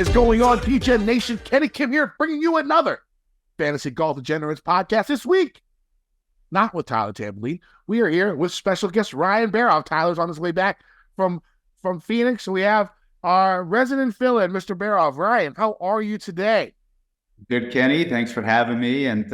is going on, PGen Nation? Kenny Kim here, bringing you another Fantasy Golf Degenerates podcast this week. Not with Tyler Tambourine. We are here with special guest Ryan Baroff. Tyler's on his way back from Phoenix. So we have our resident fill-in, Mr. Baroff. Ryan, how are you today? Good, Kenny. Thanks for having me. And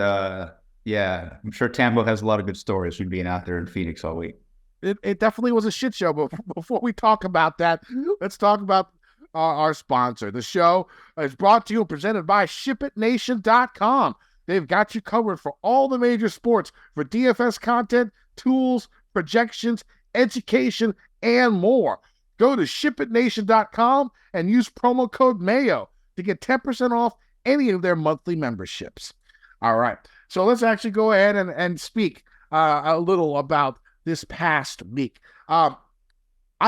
yeah, I'm sure Tambo has a lot of good stories from being out there in Phoenix all week. It definitely was a shit show. But before we talk about that, let's talk about our sponsor. The show is brought to you and presented by ShipItNation.com. They've got you covered for all the major sports for DFS content, tools, projections, education, and more. Go to ShipItNation.com and use promo code Mayo to get 10% off any of their monthly memberships. All right. So let's actually go ahead and speak a little about this past week. I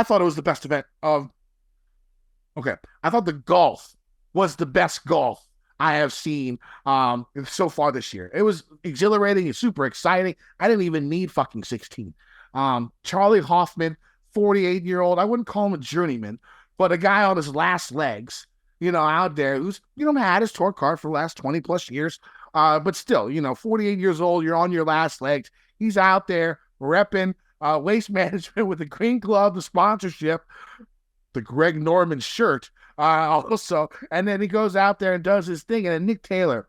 thought it was the best event of... Okay. I thought the golf was the best golf I have seen so far this year. It was exhilarating. It's super exciting. I didn't even need fucking 16. Charlie Hoffman, 48-year-old. I wouldn't call him a journeyman, but a guy on his last legs, out there who's, had his tour card for the last 20 plus years. But still, 48 years old, you're on your last legs. He's out there repping Waste Management with the green glove, the sponsorship, the Greg Norman shirt, also. And then he goes out there and does his thing. And then Nick Taylor,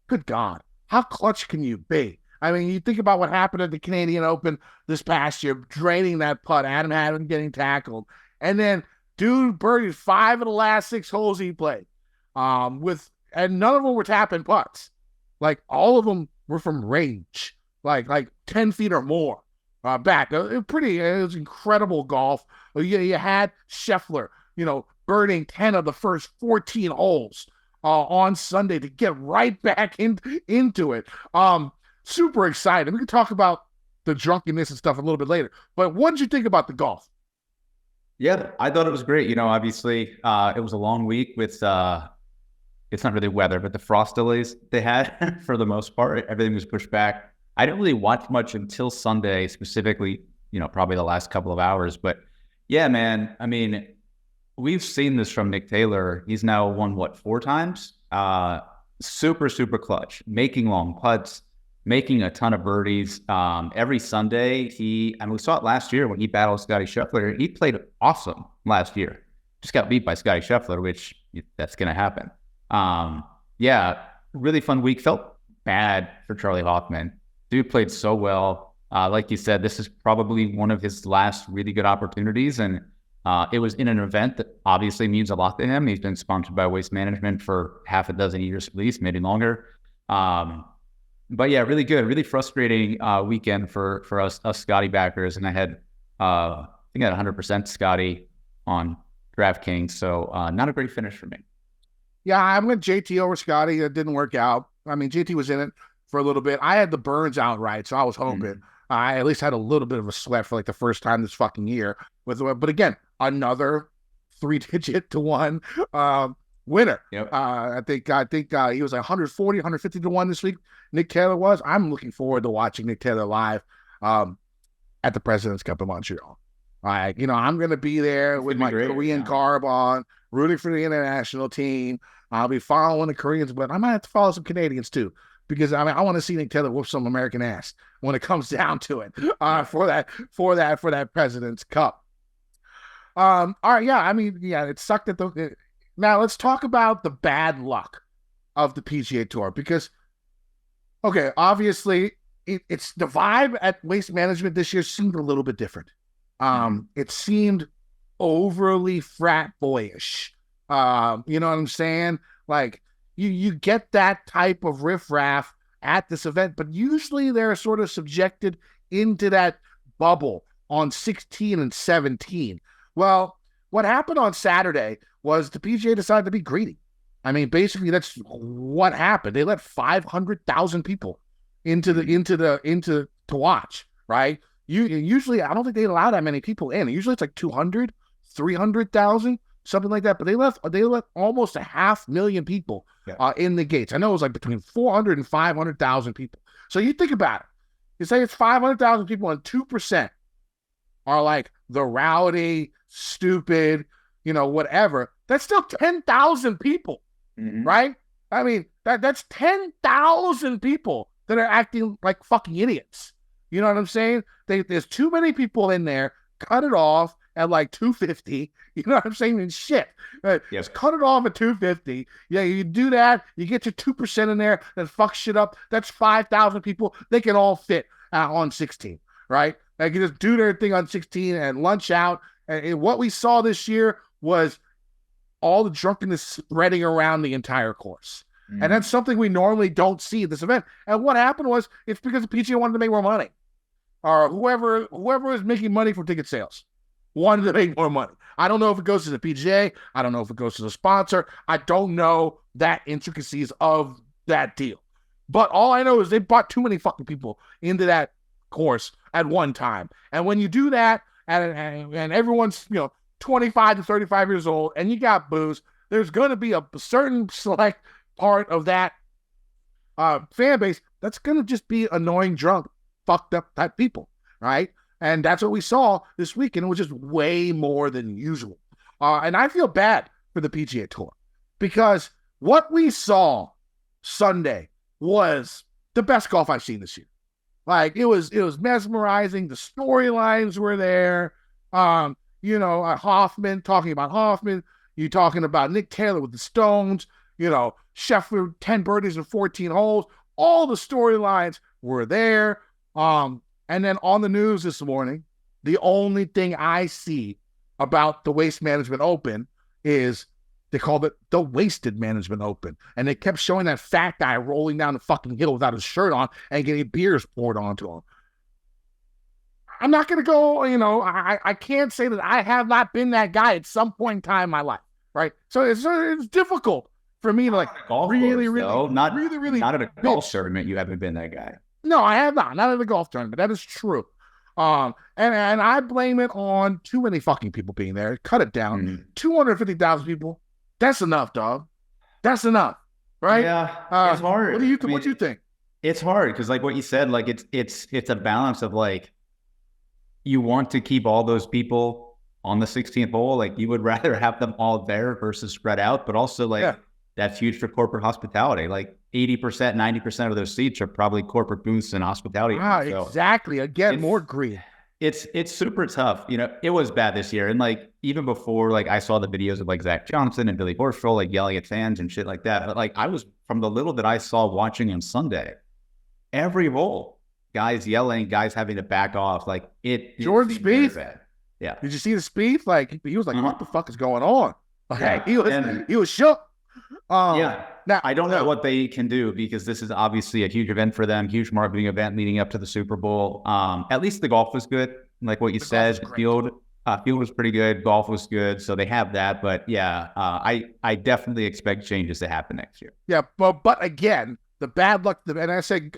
good God, how clutch can you be? I mean, you think about what happened at the Canadian Open this past year, draining that putt, Adam Hadwin getting tackled. And then dude birdied 5 of the last 6 holes he played. And none of them were tapping putts. Like, all of them were from range, like 10 feet or more back. It was incredible golf. You had Scheffler, birding 10 of the first 14 holes on Sunday to get right back into it. Super excited. We can talk about the drunkenness and stuff a little bit later. But what did you think about the golf? Yeah, I thought it was great. Obviously, it was a long week with, it's not really weather, but the frost delays they had for the most part. Everything was pushed back. I didn't really watch much until Sunday, specifically, probably the last couple of hours. But yeah, man, I mean, we've seen this from Nick Taylor. He's now won, 4 times? Super, super clutch, making long putts, making a ton of birdies. Every Sunday, we saw it last year when he battled Scotty Scheffler. He played awesome last year. Just got beat by Scotty Scheffler, which that's going to happen. Yeah, really fun week. Felt bad for Charlie Hoffman. Dude played so well. Like you said, this is probably one of his last really good opportunities. And it was in an event that obviously means a lot to him. He's been sponsored by Waste Management for half a dozen years at least, maybe longer. But yeah, really good, really frustrating weekend for us Scotty backers. And I had, I think I had 100% Scotty on DraftKings. So not a great finish for me. Yeah, I went JT over Scotty. It didn't work out. I mean, JT was in it for a little bit. I had the Burns outright, so I was hoping. I at least had a little bit of a sweat for the first time this fucking year. But again, another 3-digit to 1 winner. Yep. I think he was 140, 150 to 1 this week. Nick Taylor was. I'm looking forward to watching Nick Taylor live at the President's Cup in Montreal. I'm going to be there with my Korean garb on, rooting for the international team. I'll be following the Koreans, but I might have to follow some Canadians too, because I want to see Nick Taylor whoop some American ass when it comes down to it for that President's Cup. All right, yeah, I mean, yeah, it sucked that now let's talk about the bad luck of the PGA Tour, because, okay, obviously it's the vibe at Waste Management this year seemed a little bit different. It seemed overly frat boyish. You know what I'm saying? Like, you get that type of riffraff at this event, but usually they're sort of subjected into that bubble on 16 and 17. Well, what happened on Saturday was the PGA decided to be greedy. I mean, basically that's what happened. They let 500,000 people to watch, right? Usually, I don't think they allow that many people in. Usually it's like 200, 300,000, something like that. But they let almost 500,000 people in the gates. I know it was like between 400 and 500,000 people. So you think about it. You say it's 500,000 people and 2% are like the rowdy, stupid, whatever. That's still 10,000 people, right? I mean, that's 10,000 people that are acting like fucking idiots. You know what I'm saying? There's too many people in there. Cut it off at like 250. You know what I'm saying? And shit. Just cut it off at 250. Yeah, you do that. You get your 2% in there that fucks shit up. That's 5,000 people. They can all fit on 16, right? They can just do their thing on 16 and lunch out. And what we saw this year was all the drunkenness spreading around the entire course. And that's something we normally don't see at this event. And what happened was, it's because the PGA wanted to make more money. Or whoever is making money from ticket sales wanted to make more money. I don't know if it goes to the PGA. I don't know if it goes to the sponsor. I don't know that intricacies of that deal. But all I know is they brought too many fucking people into that course at one time. And when you do that, and everyone's 25 to 35 years old, and you got booze, there's going to be a certain select part of that fan base that's going to just be annoying, drunk, fucked up type people, right? And that's what we saw this week, and it was just way more than usual. And I feel bad for the PGA Tour, because what we saw Sunday was the best golf I've seen this year. Like, it was mesmerizing. The storylines were there. Hoffman, talking about Hoffman. You talking about Nick Taylor with the Stones. Scheffler, 10 birdies and 14 holes. All the storylines were there. And then on the news this morning, the only thing I see about the Waste Management Open is they called it the Wasted Management Open. And they kept showing that fat guy rolling down the fucking hill without his shirt on and getting beers poured onto him. I'm not going to go, I can't say that I have not been that guy at some point in time in my life, right? So it's difficult for me to not at a golf tournament. You haven't been that guy. No, I have not at a golf tournament. That is true. And I blame it on too many fucking people being there. Cut it down. 250,000 people. That's enough, dog. That's enough, right? Yeah, it's hard. What do you think? It's hard because, like what you said, like it's a balance of, like, you want to keep all those people on the 16th hole. Like, you would rather have them all there versus spread out, but also that's huge for corporate hospitality. Like 80%, 90% of those seats are probably corporate booths and hospitality. So exactly. Again, more greed. It's super tough. It was bad this year. And like, even before, like, I saw the videos of like Zach Johnson and Billy Horschel, like, yelling at fans and shit like that. But like, I was, from the little that I saw watching on Sunday, every hole, guys yelling, guys having to back off. Like, Jordan Spieth. Yeah. Did you see the Spieth? Like, he was like, what the fuck is going on? Like, he was shook. Now, I don't know what they can do, because this is obviously a huge event for them, huge marketing event leading up to the Super Bowl. At least the golf was good. Like what you said, field was pretty good. Golf was good. So they have that. But I definitely expect changes to happen next year. Yeah. But again, the bad luck, and I say,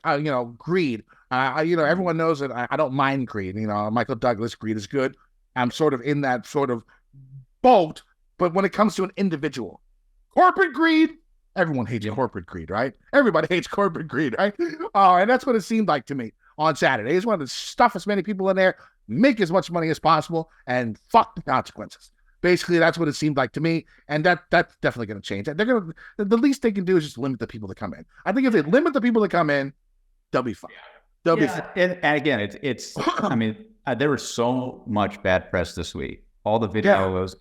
greed. Everyone knows that I don't mind greed. Michael Douglas, greed is good. I'm sort of in that sort of boat. But when it comes to an individual, corporate greed, everyone hates corporate greed, right? Everybody hates corporate greed, right? And that's what it seemed like to me on Saturday. They just wanted to stuff as many people in there, make as much money as possible, and fuck the consequences. Basically, that's what it seemed like to me, and that's definitely going to change. The least they can do is just limit the people that come in. I think if they limit the people that come in, they'll be fine. They'll be fine. And again, it's I mean, there was so much bad press this week. All the videos,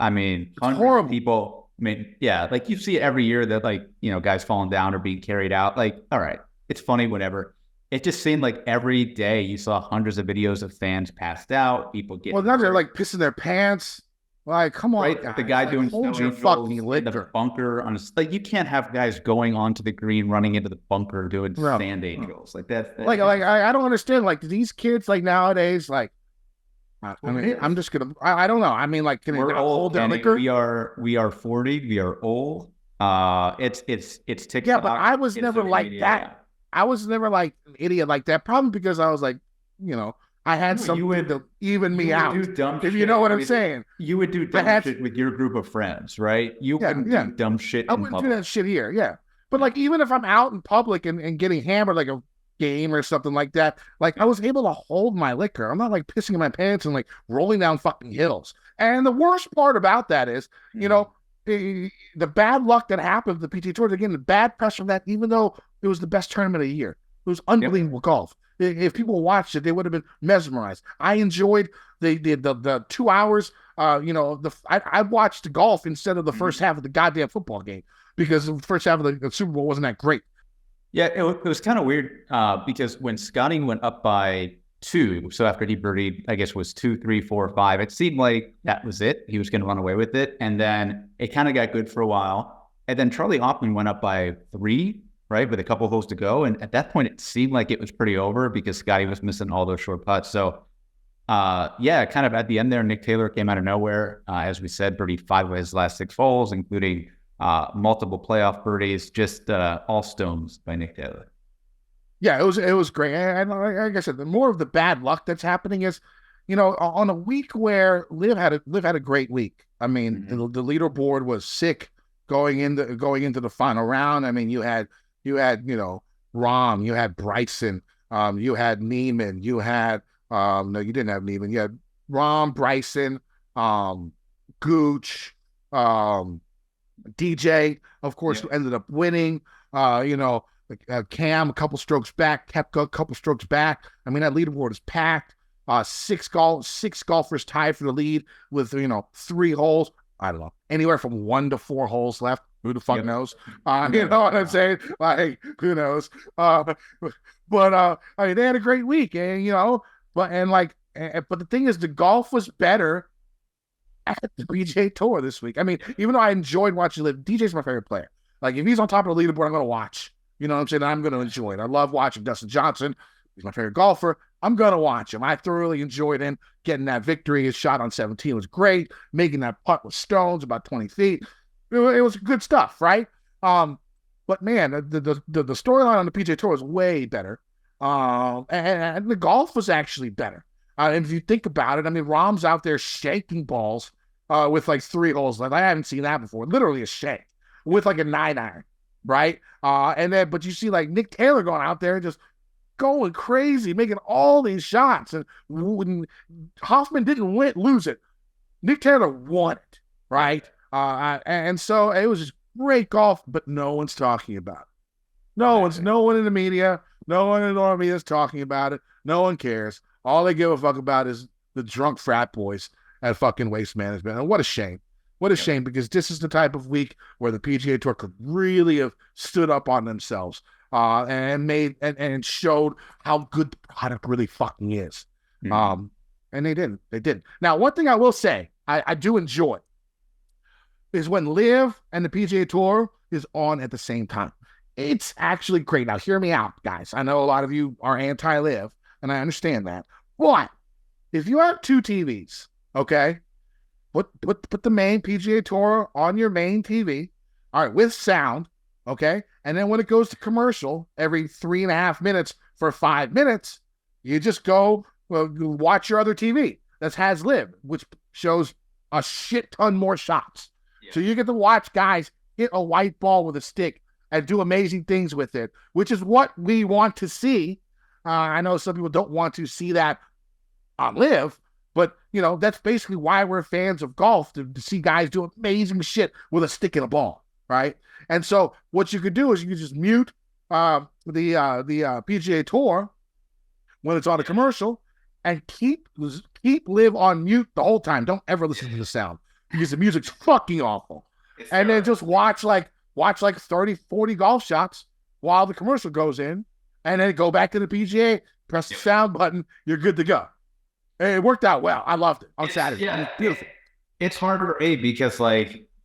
horrible. People. Like, you see it every year that, like, guys falling down or being carried out. Like, all right, it's funny, whatever. It just seemed like every day you saw hundreds of videos of fans passed out, people getting. Well, now they're like pissing their pants. Like, come on, right? Guys. The guy doing hold your fucking liquor. The bunker on like, you can't have guys going onto the green, running into the bunker, doing sand angels like that. Like I don't understand. Like, these kids, like, nowadays, like. I'm just gonna. I don't know. I mean, like, can we're old. We are 40. We are old. It's TikTok. Yeah, but I was never like that. I was never like an idiot like that. Probably because I was like, I had something to even me out. If you know what I'm saying. You would do dumb shit with your group of friends, right? You wouldn't do dumb shit. I wouldn't do that shit here. Yeah, but like, even if I'm out in public and getting hammered like a game or something like that, like I was able to hold my liquor. I'm not like pissing in my pants and like rolling down fucking hills. And the worst part about that is, you know, the bad luck that happened with the PGA Tour, again, the bad press from that, even though it was the best tournament of the year. It was unbelievable golf. If people watched it, they would have been mesmerized. I enjoyed the 2 hours. I watched the golf instead of the first half of the goddamn football game because the first half of the Super Bowl wasn't that great. Yeah, it was kind of weird because when Scotty went up by 2, so after he birdied, I guess was 2, 3, 4, 5, it seemed like that was it. He was going to run away with it. And then it kind of got good for a while. And then Charlie Hoffman went up by 3, right, with a couple holes to go. And at that point, it seemed like it was pretty over because Scotty was missing all those short putts. So, kind of at the end there, Nick Taylor came out of nowhere. As we said, birdied 5 of his last 6 holes, including multiple playoff birdies, just all stones by Nick Taylor. Yeah, it was great. And like I said, the more of the bad luck that's happening is, you know, on a week where Liv had a great week. I mean, the leaderboard was sick going into the final round. I mean, you had Rahm, you had Bryson, you had Neiman, you had no, you didn't have Neiman. You had Rahm, Bryson, Gooch, DJ, of course, who ended up winning. Cam a couple strokes back, Koepka a couple strokes back. I mean, that leaderboard is packed. 6 golfers tied for the lead with 3 holes. I don't know, anywhere from 1 to 4 holes left. Who the fuck knows? You know what I'm saying? Like, who knows? But I mean, they had a great week, and but the thing is, the golf was better at the PGA Tour this week. I mean, even though I enjoyed watching Liv, DJ's my favorite player. Like, if he's on top of the leaderboard, I'm going to watch. You know what I'm saying? I'm going to enjoy it. I love watching Dustin Johnson. He's my favorite golfer. I'm going to watch him. I thoroughly enjoyed him getting that victory. His shot on 17 was great. Making that putt with stones about 20 feet. It was good stuff, right? But man, the storyline on the PGA Tour was way better. And the golf was actually better. And if you think about it, I mean, Rahm's out there shaking balls with like 3 holes left. I haven't seen that before. Literally a shake with like a 9-iron, right? But you see like Nick Taylor going out there and just going crazy, making all these shots. And when Hoffman didn't lose it, Nick Taylor won it, right? And so it was just great golf, but no one's talking about it. No one in the media, no one in the media is talking about it. No one cares. All they give a fuck about is the drunk frat boys at fucking Waste Management. And what a shame. What a shame, because this is the type of week where the PGA Tour could really have stood up on themselves and showed how good the product really fucking is. And they didn't. Now, one thing I will say, I do enjoy is when Liv and the PGA Tour is on at the same time. It's actually great. Now, hear me out, guys. I know a lot of you are anti-Liv, and I understand that. But if you have 2 TVs, okay, put the main PGA Tour on your main TV, all right, with sound, okay, and then when it goes to commercial every 3.5 minutes for 5 minutes, you just go watch your other TV that has Liv, which shows a shit ton more shots. So you get to watch guys hit a white ball with a stick and do amazing things with it, which is what we want to see. I know some people don't want to see that on Liv, but, that's basically why we're fans of golf, to see guys do amazing shit with a stick and a ball, right? And so what you could do is you could just mute the PGA Tour when it's on a commercial and keep Liv on mute the whole time. Don't ever listen to the sound because the music's fucking awful. And then just watch like 30, 40 golf shots while the commercial goes in, and then go back to the PGA, press the sound button, you're good to go. It worked out well. I loved it on Saturday. Yeah, it was beautiful. It's harder,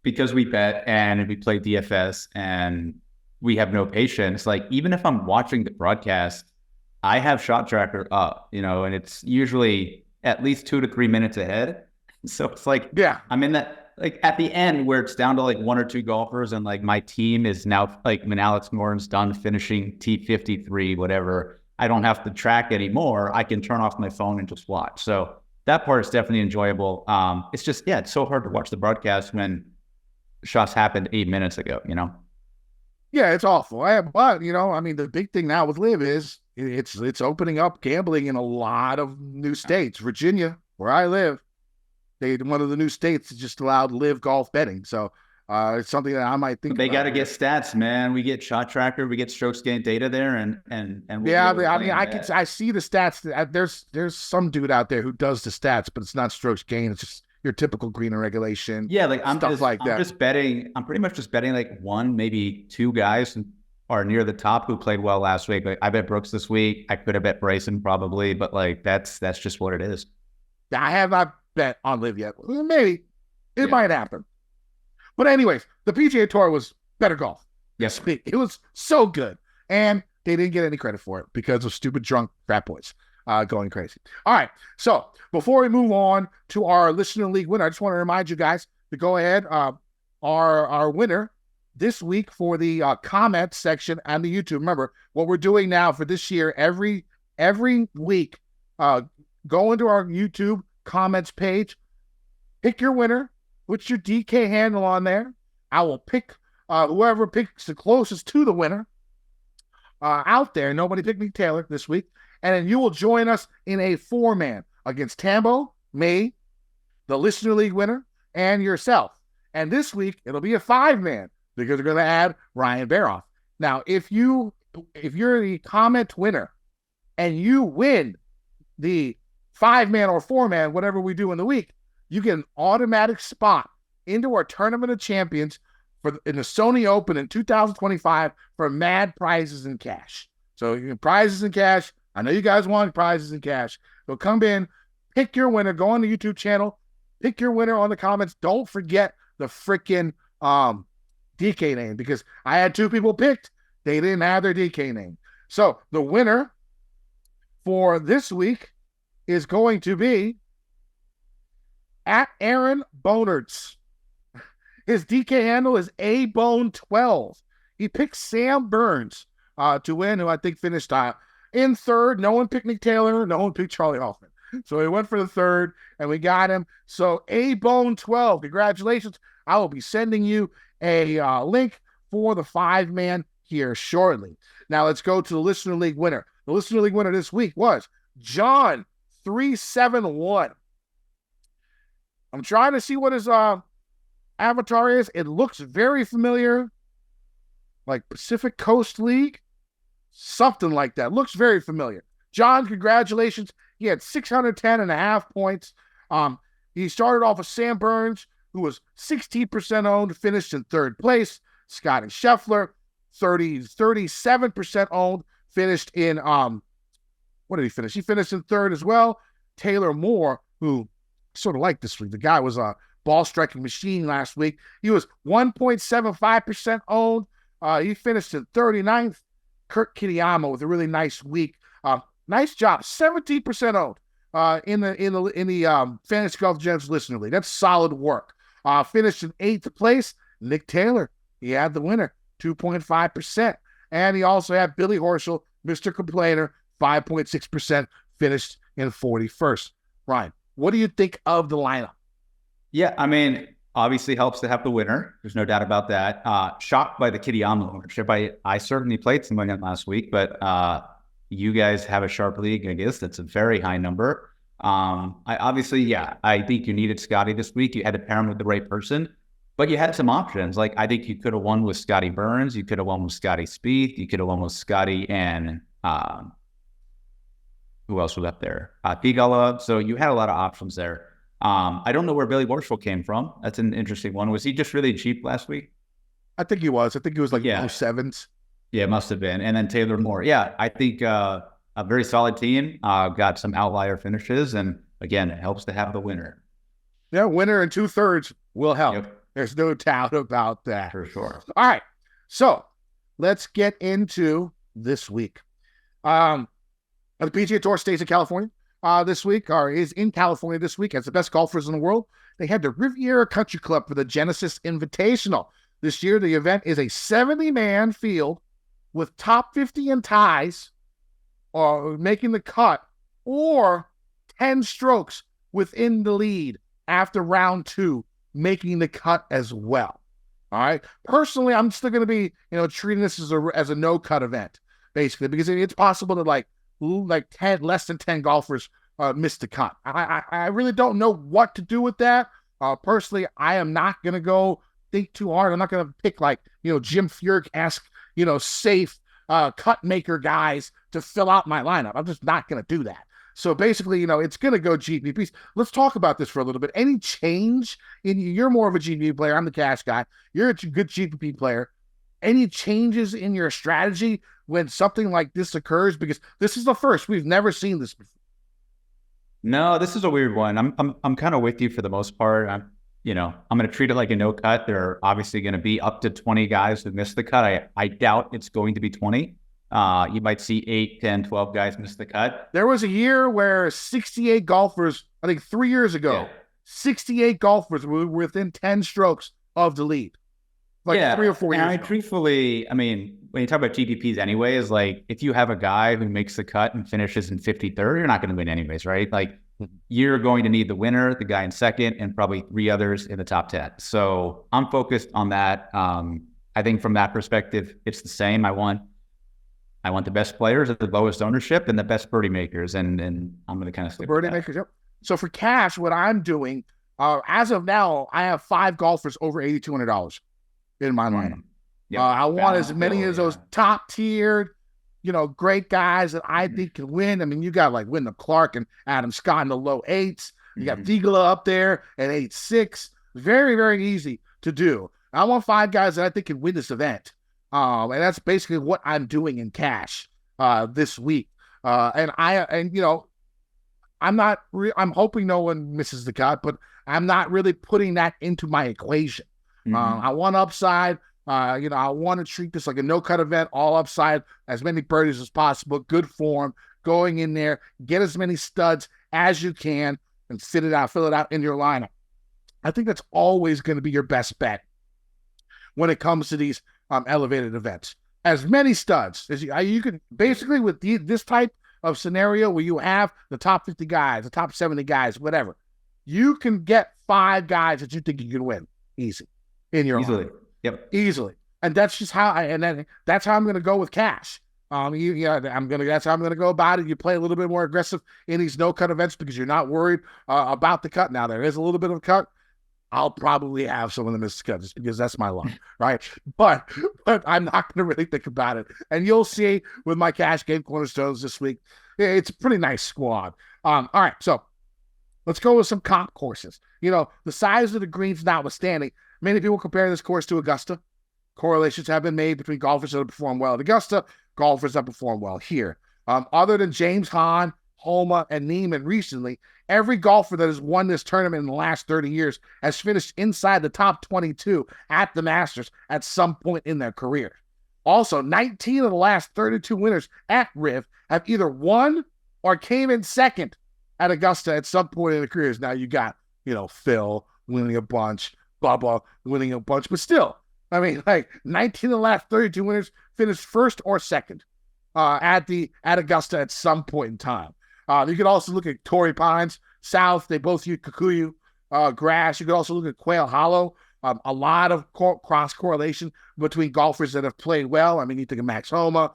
because we bet and we play DFS and we have no patience. Like, even if I'm watching the broadcast, I have Shot Tracker up, and it's usually at least 2 to 3 minutes ahead. So it's like, I'm in that, like, at the end where it's down to like 1 or 2 golfers and like my team is now, like, when Alex Morin's done finishing T53, whatever, I don't have to track anymore. I can turn off my phone and just watch. So that part is definitely enjoyable. It's just, it's so hard to watch the broadcast when shots happened 8 minutes ago, Yeah, it's awful. But I mean, the big thing now with Live is it's opening up gambling in a lot of new states. Virginia, where I live, one of the new states just allowed Live golf betting. So it's something that I might think They got to about. get stats, man. We get shot tracker, we get strokes gain data there, and we'll Yeah, be able to I mean, claim that. I see the stats. There's some dude out there who does the stats, but it's not strokes gain. It's just your typical green and regulation. Yeah, like stuff like I'm that. just betting. I'm pretty much just betting like one, maybe two guys who are near the top who played well last week. Like I bet Brooks this week. I could have bet Bryson probably, but like that's just what it is. I have not bet on Live yet. Maybe it might happen. But anyways, the PGA Tour was better golf. Yes, it was so good, and they didn't get any credit for it because of stupid drunk frat boys going crazy. All right, so before we move on to our Listener League winner, I just want to remind you guys to go ahead. Our winner this week for the comment section on the YouTube. Remember what we're doing now for this year. Every week, go into our YouTube comments page, pick your winner, put your DK handle on there. I will pick whoever picks the closest to the winner out there. Nobody picked me Taylor this week. And then you will join us in a 4-man against Tambo, me, the Listener League winner, and yourself. And this week, it'll be a 5-man because we're going to add Ryan Baroff. Now, if you're the comment winner and you win the 5-man or 4-man, whatever we do in the week, you get an automatic spot into our Tournament of Champions in the Sony Open in 2025 for mad prizes and cash. So you get prizes and cash. I know you guys want prizes and cash. So come in, pick your winner, go on the YouTube channel, pick your winner on the comments. Don't forget the freaking DK name because I had 2 people picked. They didn't have their DK name. So the winner for this week is going to be at Aaron Bonerts. His DK handle is ABone12. He picked Sam Burns to win, who I think finished in third. No one picked Nick Taylor. No one picked Charlie Hoffman. So he went for the third, and we got him. So ABone12, congratulations. I will be sending you a link for the 5-man here shortly. Now let's go to the Listener League winner. The Listener League winner this week was John 371. I'm trying to see what his avatar is. It looks very familiar, like Pacific Coast League, something like that. Looks very familiar. John, congratulations. He had 610.5 points. He started off with Sam Burns, who was 16% owned, finished in third place. Scotty Scheffler, 37% owned, finished in what did he finish? He finished in third as well. Taylor Moore, who sort of liked this week. The guy was a ball striking machine last week. He was 1.75% owned. He finished in 39th. Kurt Kitayama with a really nice week. Nice job. 17% owned in the Fantasy Golf Gems Listener League. That's solid work. Finished in 8th place. Nick Taylor, he had the winner, 2.5%. And he also had Billy Horschel, Mr. Complainer, 5.6%, finished in 41st. Ryan, what do you think of the lineup? Yeah, I mean, obviously helps to have the winner. There's no doubt about that. Shocked by the Kitayama ownership. I certainly played some on it last week, but you guys have a sharp league. I guess that's a very high number. I think you needed Scotty this week. You had to pair him with the right person, but you had some options. Like I think you could have won with Scotty Burns. You could have won with Scotty Spieth. You could have won with Scotty and who else was up there? Thigala. So you had a lot of options there. I don't know where Billy Horschel came from. That's an interesting one. Was he just really cheap last week? I think he was. I think he was like 07s. Yeah, it must have been. And then Taylor Moore. Yeah, I think a very solid team. Got some outlier finishes. And again, it helps to have the winner. Yeah, winner and 2/3 will help. Yep. There's no doubt about that. For sure. All right. So let's get into this week. The PGA Tour stays in California this week, or is in California this week as the best golfers in the world. They had the Riviera Country Club for the Genesis Invitational. This year, the event is a 70-man field with top 50 and ties or making the cut, or 10 strokes within the lead after round 2, making the cut as well. All right. Personally, I'm still going to be, treating this as a no cut event, basically, because it's possible that like 10 less than 10 golfers miss the cut. I really don't know what to do with that. Personally, I am not going to go think too hard. I'm not going to pick like, Jim Furyk-esque, safe cut maker guys to fill out my lineup. I'm just not going to do that. So basically, it's going to go GPPs. Let's talk about this for a little bit. Any change you're more of a GPP player. I'm the cash guy. You're a good GPP player. Any changes in your strategy when something like this occurs? Because this is the first. We've never seen this before. No, this is a weird one. I'm kind of with you for the most part. I'm going to treat it like a no cut. There are obviously going to be up to 20 guys who miss the cut. I doubt it's going to be 20. You might see 8, 10, 12 guys miss the cut. There was a year where 68 golfers, I think 3 years ago, 68 golfers were within 10 strokes of the lead. Like 3 or 4 years ago. Truthfully, I mean, when you talk about GPPs anyway, is like if you have a guy who makes the cut and finishes in 53rd, you're not going to win anyways, right? Like you're going to need the winner, the guy in second, and probably 3 others in the top 10. So I'm focused on that. I think from that perspective, it's the same. I want the best players at the lowest ownership and the best birdie makers, and I'm going to kind of stick with that. Birdie makers, yep. So for cash, what I'm doing, as of now, I have 5 golfers over $8,200 in my lineup. Yep. I want as many as those top tiered, great guys that I think can win. I mean, you got like Wyndham Clark and Adam Scott in the low 8s. You got Vigala up there at 8.6. Very, very easy to do. I want 5 guys that I think can win this event. And that's basically what I'm doing in cash this week. I'm hoping no one misses the cut, but I'm not really putting that into my equation. I want upside. I want to treat this like a no-cut event, all upside, as many birdies as possible, good form, going in there, get as many studs as you can, and fill it out in your lineup. I think that's always going to be your best bet when it comes to these elevated events. As many studs as you can, basically with this type of scenario where you have the top 50 guys, the top 70 guys, whatever, you can get 5 guys that you think you can win easy in your easily. Lineup. Yep. Easily. And that's just how that's how I'm going to go with cash. That's how I'm going to go about it. You play a little bit more aggressive in these no-cut events because you're not worried about the cut. Now, there is a little bit of a cut. I'll probably have some of them miss cut just because that's my luck, right? But I'm not going to really think about it. And you'll see with my cash game cornerstones this week, it's a pretty nice squad. All right, so let's go with some comp courses. The size of the greens notwithstanding, many people compare this course to Augusta. Correlations have been made between golfers that have performed well at Augusta, golfers that perform well here. Other than James Hahn, Homa, and Neiman recently, every golfer that has won this tournament in the last 30 years has finished inside the top 22 at the Masters at some point in their career. Also, 19 of the last 32 winners at Riv have either won or came in second at Augusta at some point in their careers. Now you got, Phil winning a bunch, Bubba winning a bunch, but still, I mean, like 19 of the last 32 winners finished first or second at Augusta at some point in time. You could also look at Torrey Pines, South. They both use Kikuyu grass. You could also look at Quail Hollow. A lot of cross correlation between golfers that have played well. I mean, you think of Max Homa.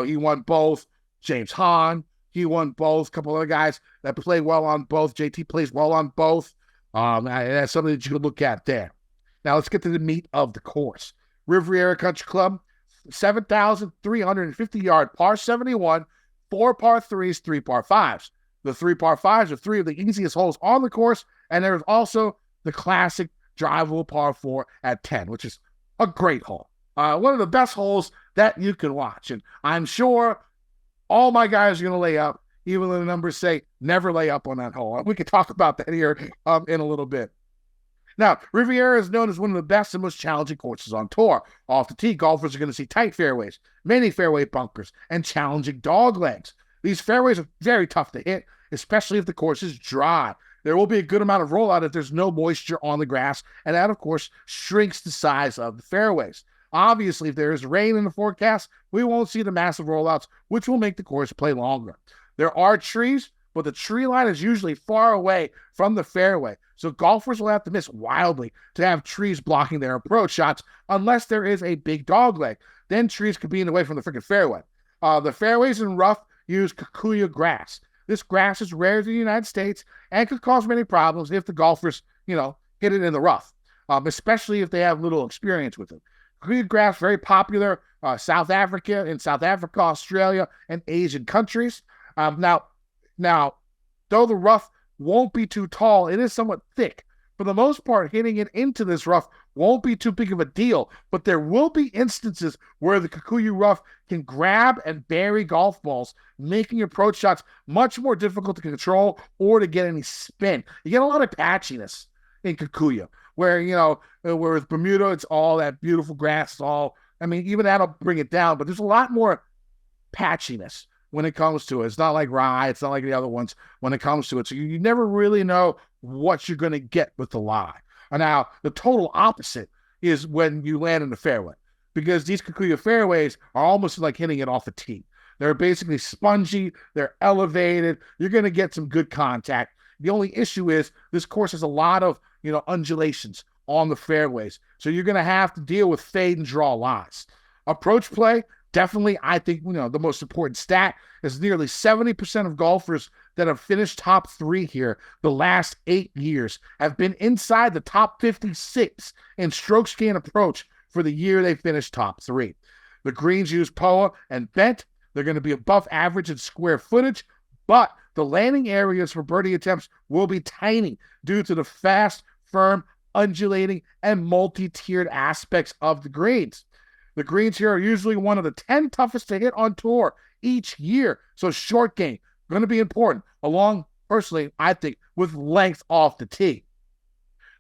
He won both. James Hahn, he won both. A couple other guys that played well on both. JT plays well on both. That's something that you could look at there. Now let's get to the meat of the course. Riviera Country Club, 7,350-yard par 71, 4 par 3s, 3 par 5s. The 3 par 5s are 3 of the easiest holes on the course, and there's also the classic drivable par 4 at 10, which is a great hole. One of the best holes that you can watch. And I'm sure all my guys are going to lay up, even though the numbers say never lay up on that hole. We could talk about that here in a little bit. Now, Riviera is known as one of the best and most challenging courses on tour. Off the tee, golfers are going to see tight fairways, many fairway bunkers, and challenging dog legs. These fairways are very tough to hit, especially if the course is dry. There will be a good amount of rollout if there's no moisture on the grass, and that, of course, shrinks the size of the fairways. Obviously, if there is rain in the forecast, we won't see the massive rollouts, which will make the course play longer. There are trees, but the tree line is usually far away from the fairway. So golfers will have to miss wildly to have trees blocking their approach shots unless there is a big dog leg. Then trees could be in the way from the freaking fairway. The fairways and rough use kikuyu grass. This grass is rare in the United States and could cause many problems if the golfers, hit it in the rough, especially if they have little experience with it. Kikuyu grass, very popular in South Africa, Australia, and Asian countries. Now, though the rough won't be too tall, it is somewhat thick. For the most part, hitting it into this rough won't be too big of a deal, but there will be instances where the kikuyu rough can grab and bury golf balls, making approach shots much more difficult to control or to get any spin. You get a lot of patchiness in kikuyu, where with Bermuda, it's all that beautiful grass. Even that'll bring it down, but there's a lot more patchiness when it comes to it. It's not like rye. It's not like the other ones when it comes to it. So you never really know what you're going to get with the lie. And now, the total opposite is when you land in the fairway, because these kikuyu fairways are almost like hitting it off a tee. They're basically spongy. They're elevated. You're going to get some good contact. The only issue is this course has a lot of, undulations on the fairways. So you're going to have to deal with fade and draw lies. Approach play, definitely, I think, the most important stat is nearly 70% of golfers that have finished top 3 here the last 8 years have been inside the top 56 in strokes gained approach for the year they finished top 3. The greens use POA and bent. They're going to be above average in square footage, but the landing areas for birdie attempts will be tiny due to the fast, firm, undulating, and multi-tiered aspects of the greens. The greens here are usually one of the 10 toughest to hit on tour each year. So short game, going to be important, along, personally, I think, with length off the tee.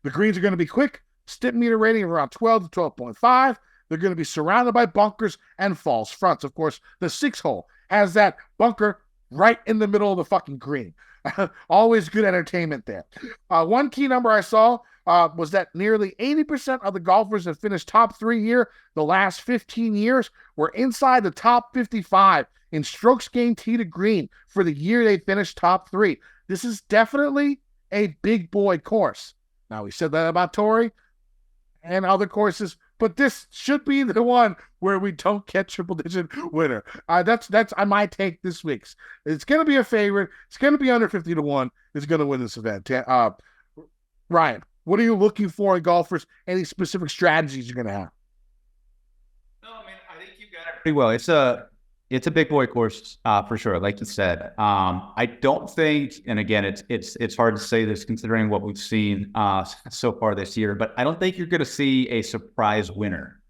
The greens are going to be quick, Stimpmeter rating of around 12 to 12.5. They're going to be surrounded by bunkers and false fronts. Of course, the 6-hole has that bunker right in the middle of the fucking green. Always good entertainment there. One key number I saw was that nearly 80% of the golfers that finished top 3 here the last 15 years were inside the top 55 in strokes gained tee to green for the year they finished top 3. This is definitely a big boy course. Now, we said that about Torrey and other courses, but this should be the one where we don't get triple-digit winner. That's my take this week's. It's going to be a favorite. It's going to be under 50 to 1. It's going to win this event. Ryan, what are you looking for in golfers? Any specific strategies you're going to have? No, I think you got it pretty well. It's a big boy course for sure, like you said. I don't think, and again, it's hard to say this considering what we've seen so far this year, but I don't think you're going to see a surprise winner.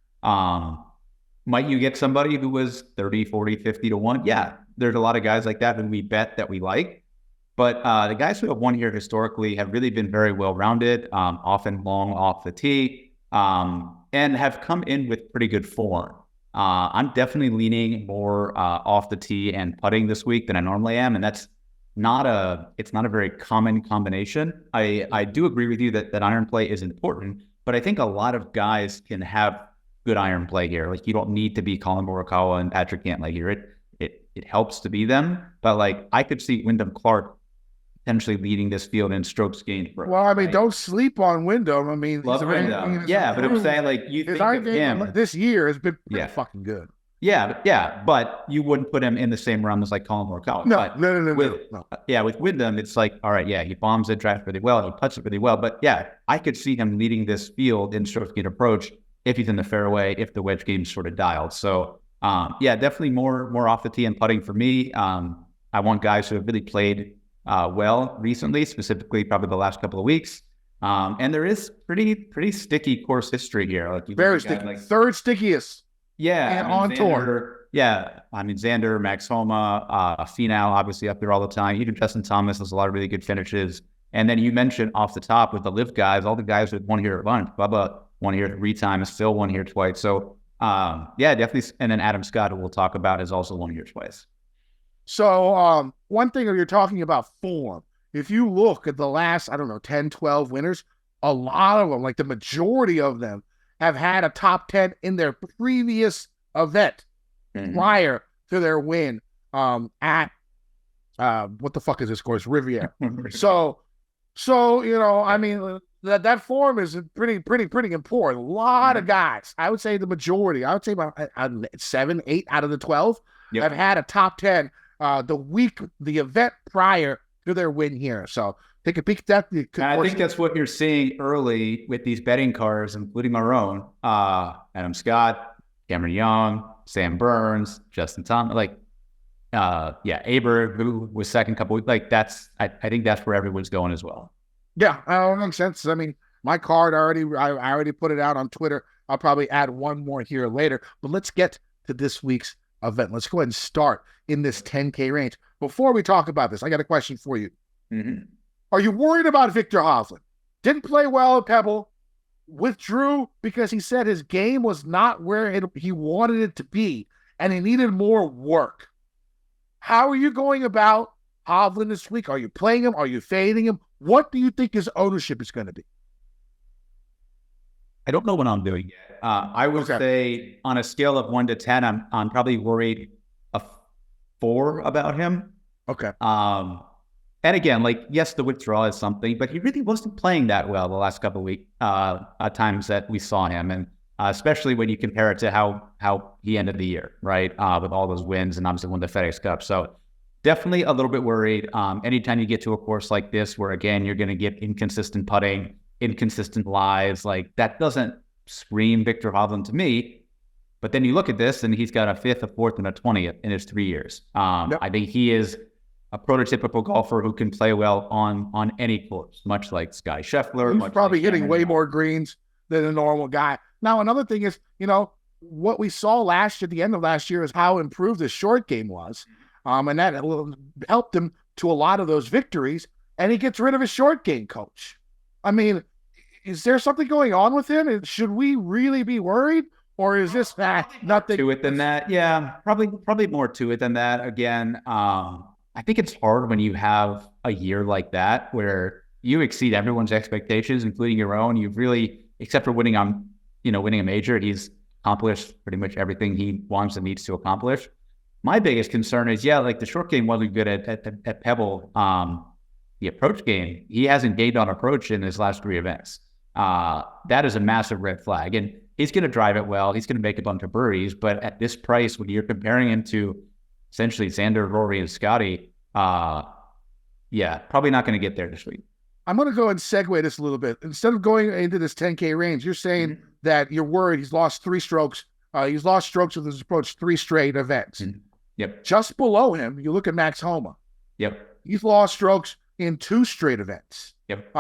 Might you get somebody who was 30, 40, 50 to 1? Yeah, there's a lot of guys like that who we bet that we like. But the guys who have won here historically have really been very well-rounded, often long off the tee, and have come in with pretty good form. I'm definitely leaning more off the tee and putting this week than I normally am, and that's not a very common combination. I do agree with you that iron play is important, but I think a lot of guys can have good iron play here. Like, you don't need to be Colin Morikawa and Patrick Cantlay here. It helps to be them, but like, I could see Wyndham Clark potentially leading this field in strokes gained. Well, don't sleep on Wyndham. Love Wyndham. Yeah, but I'm saying, like, you think of him this year has been pretty fucking good. Yeah, but you wouldn't put him in the same realm as like Colin Morikawa. No. Yeah, with Wyndham, it's like, all right, yeah, he bombs it, drafts really well, he puts it really well, but yeah, I could see him leading this field in strokes gained approach if he's in the fairway, if the wedge game's sort of dialed. So, yeah, definitely more off the tee and putting for me. I want guys who have really played well recently, specifically probably the last couple of weeks. And there is pretty sticky course history here. Like, very sticky. Like, third stickiest. Yeah. And on tour. Yeah. Xander, Max Homa, Finau, obviously up there all the time. Even Justin Thomas has a lot of really good finishes. And then you mentioned off the top with the live guys, all the guys who won here at lunch. Bubba won here 3 times, Phil won here twice. So, yeah, definitely. And then Adam Scott, who we'll talk about, has also won here twice. So one thing, you're talking about form. If you look at the last, 10, 12 winners, a lot of them, like the majority of them, have had a top 10 in their previous event prior to their win at what the fuck is this course? Riviera. So I mean, that form is pretty important. A lot of guys, I would say the majority, I would say about 7, 8 out of the 12 have had a top 10 the event prior to their win here. So take a peek at that. I think that's what you're seeing early with these betting cars, including our own, Adam Scott, Cameron Young, Sam Burns, Justin Thomas, Aber, who was second couple weeks. Like I think that's where everyone's going as well. Yeah, that makes sense. I mean, my card I already put it out on Twitter. I'll probably add one more here later. But let's get to this week's event. Let's go ahead and start in this 10K range. Before we talk about this, I got a question for you. Mm-hmm. Are you worried about Victor Hovland? Didn't play well at Pebble, withdrew because he said his game was not where he wanted it to be, and he needed more work. How are you going about Hovland this week? Are you playing him? Are you fading him? What do you think his ownership is going to be? I don't know what I'm doing yet. I would say on a scale of 1 to 10, I'm probably worried a 4 about him. Okay. And again, yes, the withdrawal is something, but he really wasn't playing that well the last couple of weeks, times that we saw him, and especially when you compare it to how he ended the year, right? With all those wins and obviously won the FedEx Cup. So definitely a little bit worried. Anytime you get to a course like this, where again you're going to get inconsistent putting, inconsistent lies, that doesn't scream Victor Hovland to me. But then you look at this, and he's got a 5th, a 4th, and a 20th in his 3 years. I think he is a prototypical golfer who can play well on any course, much like Scottie Scheffler. He's probably hitting way more greens than a normal guy. Now, another thing is, what we saw at the end of last year is how improved his short game was. And that helped him to a lot of those victories. And he gets rid of his short game coach. I mean, is there something going on with him? Should we really be worried? Or is this nothing to it than that? Yeah, probably more to it than that. Again, I think it's hard when you have a year like that where you exceed everyone's expectations, including your own. You've really, except for winning a major, he's accomplished pretty much everything he wants and needs to accomplish. My biggest concern is, the short game wasn't good at Pebble. The approach game, he hasn't gained on approach in his last 3 events. That is a massive red flag. And he's going to drive it well. He's going to make a bunch of birdies. But at this price, when you're comparing him to essentially Xander, Rory, and Scotty, probably not going to get there this week. I'm going to go and segue this a little bit. Instead of going into this 10K range, you're saying that you're worried he's lost 3 strokes. He's lost strokes with his approach 3 straight events. Mm-hmm. Yep. Just below him, you look at Max Homa. Yep. He's lost strokes in 2 straight events. Yep.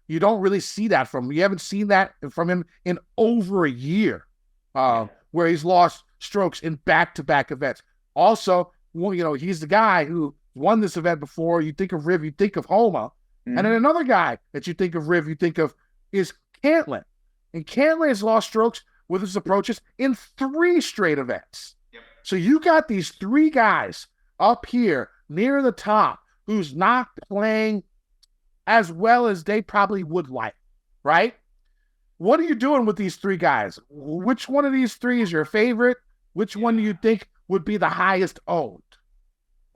You don't really see that from him. You haven't seen that from him in over a year, where he's lost strokes in back-to-back events. Also, he's the guy who won this event before. You think of Riv, you think of Homa. Mm-hmm. And then another guy that you think of Riv, you think of is Cantlin. And Cantlin has lost strokes with his approaches in 3 straight events. Yep. So you got these 3 guys up here near the top who's not playing as well as they probably would like, right? What are you doing with these 3 guys? Which one of these 3 is your favorite? Which one do you think would be the highest owned?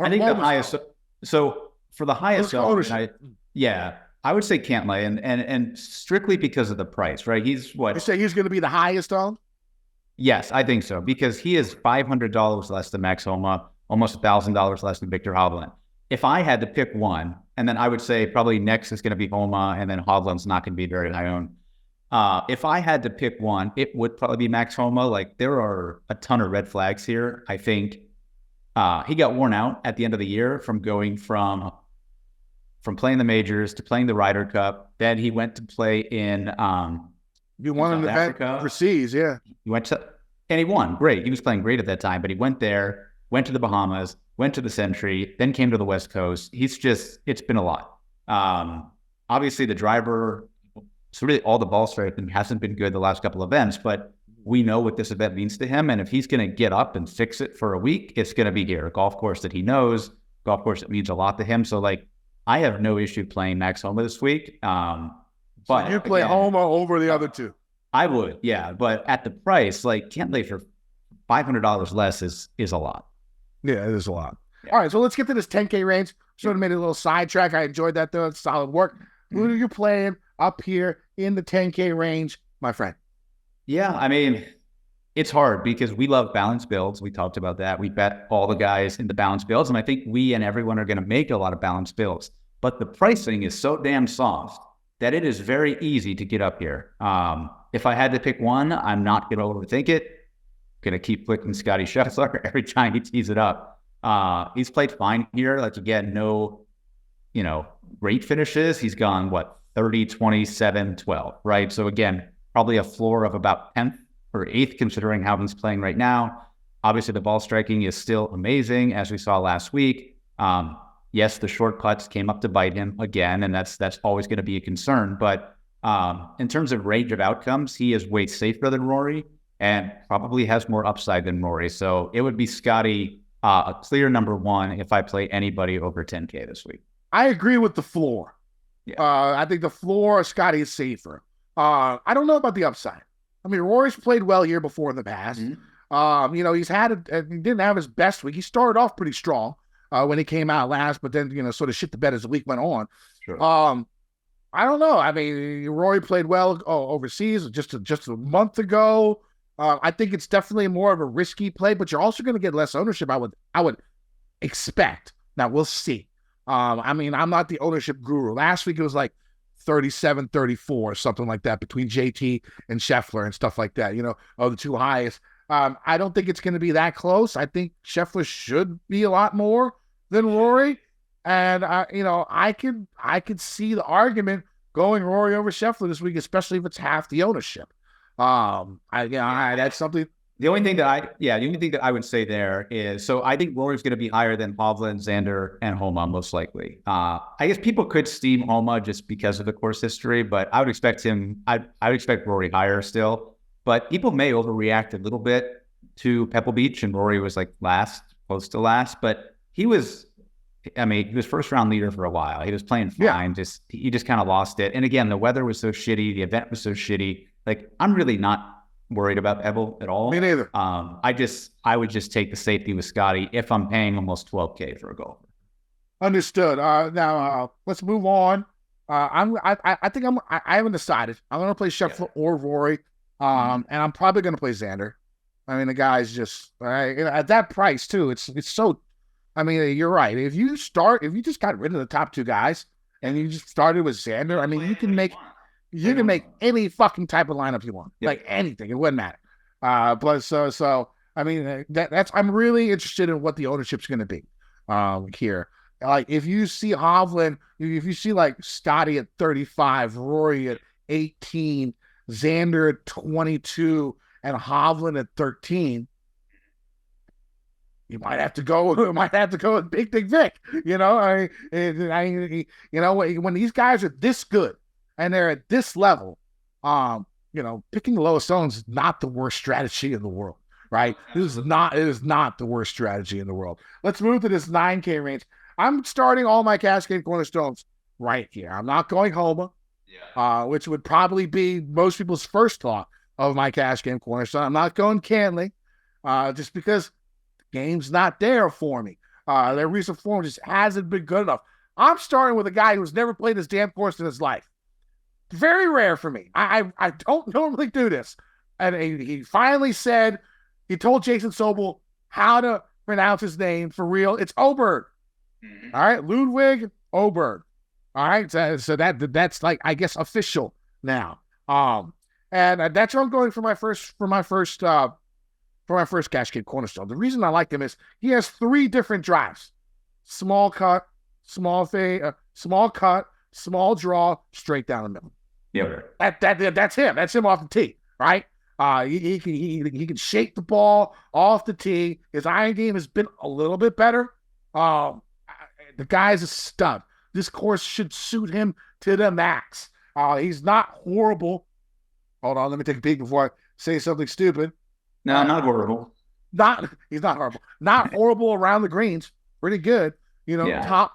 I think the highest. So for the highest owned, I would say Cantlay, and strictly because of the price, right? He's what? You say he's going to be the highest owned? Yes, I think so, because he is $500 less than Max Homa, almost $1,000 less than Victor Hovland. If I had to pick one, and then I would say probably next is going to be Homa, and then Hovland's not going to be very high owned. If I had to pick one, it would probably be Max Homa. There are a ton of red flags here. I think he got worn out at the end of the year from going from playing the majors to playing the Ryder Cup. Then he went to play in you won an event overseas, yeah. He went to, and he won. Great. He was playing great at that time, but he went there, went to the Bahamas, went to the Century, then came to the West Coast. It's been a lot. Obviously the driver, so really all the ball striking hasn't been good the last couple of events, but we know what this event means to him. And if he's going to get up and fix it for a week, it's going to be here. A golf course that he knows, golf course that means a lot to him. So I have no issue playing Max Homa this week. But so you play Homa over the other 2? I would, yeah. But at the price, Cantlay for $500 less is a lot. Yeah, it is a lot. All right, so let's get to this 10K range. Sort of made a little sidetrack. I enjoyed that, though. It's solid work. Who are you playing up here in the 10K range, my friend? Yeah, I mean, it's hard because we love balanced builds. We talked about that. We bet all the guys in the balanced builds, and I think we and everyone are going to make a lot of balanced builds. But the pricing is so damn soft that it is very easy to get up here. If I had to pick one, I'm not going to overthink it. Going to keep flicking Scotty Scheffler every time he tees it up. He's played fine here. Like, again, no, great finishes. He's gone, 30, 27, 12, right? So again, probably a floor of about 10th or 8th, considering how he's playing right now. Obviously, the ball striking is still amazing, as we saw last week. Yes, the short putts came up to bite him again, and that's always going to be a concern. But in terms of range of outcomes, he is way safer than Rory and probably has more upside than Rory. So it would be Scotty, a clear number one if I play anybody over 10K this week. I agree with the floor. Yeah. I think the floor, Scotty is safer. I don't know about the upside. I mean, Rory's played well here before in the past. Mm-hmm. He's he didn't have his best week. He started off pretty strong when he came out last, but then, sort of shit the bed as the week went on. Sure. I don't know. I mean, Rory played well overseas just a month ago. I think it's definitely more of a risky play, but you're also going to get less ownership. I would expect. Now we'll see. I mean, I'm not the ownership guru. Last week it was like 37-34 or something like that between JT and Scheffler and stuff like that. The two highest. I don't think it's going to be that close. I think Scheffler should be a lot more than Rory, and I could see the argument going Rory over Scheffler this week, especially if it's half the ownership. That's something. The only thing that I would say there is, so I think Rory's going to be higher than Hovland, Xander, and Homa most likely. I guess people could steam Homa just because of the course history, but I would expect him. I would expect Rory higher still. But people may overreact a little bit to Pebble Beach, and Rory was like close to last. But he was first round leader for a while. He was playing fine. Yeah. He just kind of lost it. And again, the weather was so shitty. The event was so shitty. Like, I'm really not worried about Pebble at all. Me neither. I would just take the safety with Scotty if I'm paying almost $12K for a golfer. Understood. Now let's move on. I haven't decided. I'm going to play Scheffler or Rory. And I'm probably going to play Xander. I mean, the guy's just at that price too. It's so. I mean, you're right. If you just got rid of the top two guys and you just started with Xander, I mean, you can make any fucking type of lineup you want, like anything. It wouldn't matter. But so I mean, that's I'm really interested in what the ownership's going to be here. Like, if you see Hovland, if you see like Scotty at 35, Rory at 18. Xander at 22 and Hovland at 13, you might have to go with Big Dick Vic. When these guys are this good and they're at this level, picking the lowest owners is not the worst strategy in the world, right? It is not the worst strategy in the world. Let's move to this 9K range. I'm starting all my Cascade Cornerstones right here. I'm not going Homa. Which would probably be most people's first thought of my cash game cornerstone. I'm not going Cantley, just because the game's not there for me. Their recent form just hasn't been good enough. I'm starting with a guy who's never played this damn course in his life. Very rare for me. I don't normally do this. And he finally said, he told Jason Sobel how to pronounce his name for real. It's Oberg. Mm-hmm. All right, Ludwig Oberg. All right, so that's like, I guess, official now. And that's what I'm going for my first Cascade Cornerstone. The reason I like him is he has 3 different drives: small cut, small fade, small cut, small draw, straight down the middle. Yeah, that's him. That's him off the tee, right? He can shake the ball off the tee. His iron game has been a little bit better. The guy's a stud. This course should suit him to the max. He's not horrible. Hold on, let me take a peek before I say something stupid. No, not horrible. He's not horrible. Not horrible around the greens. Pretty good. Top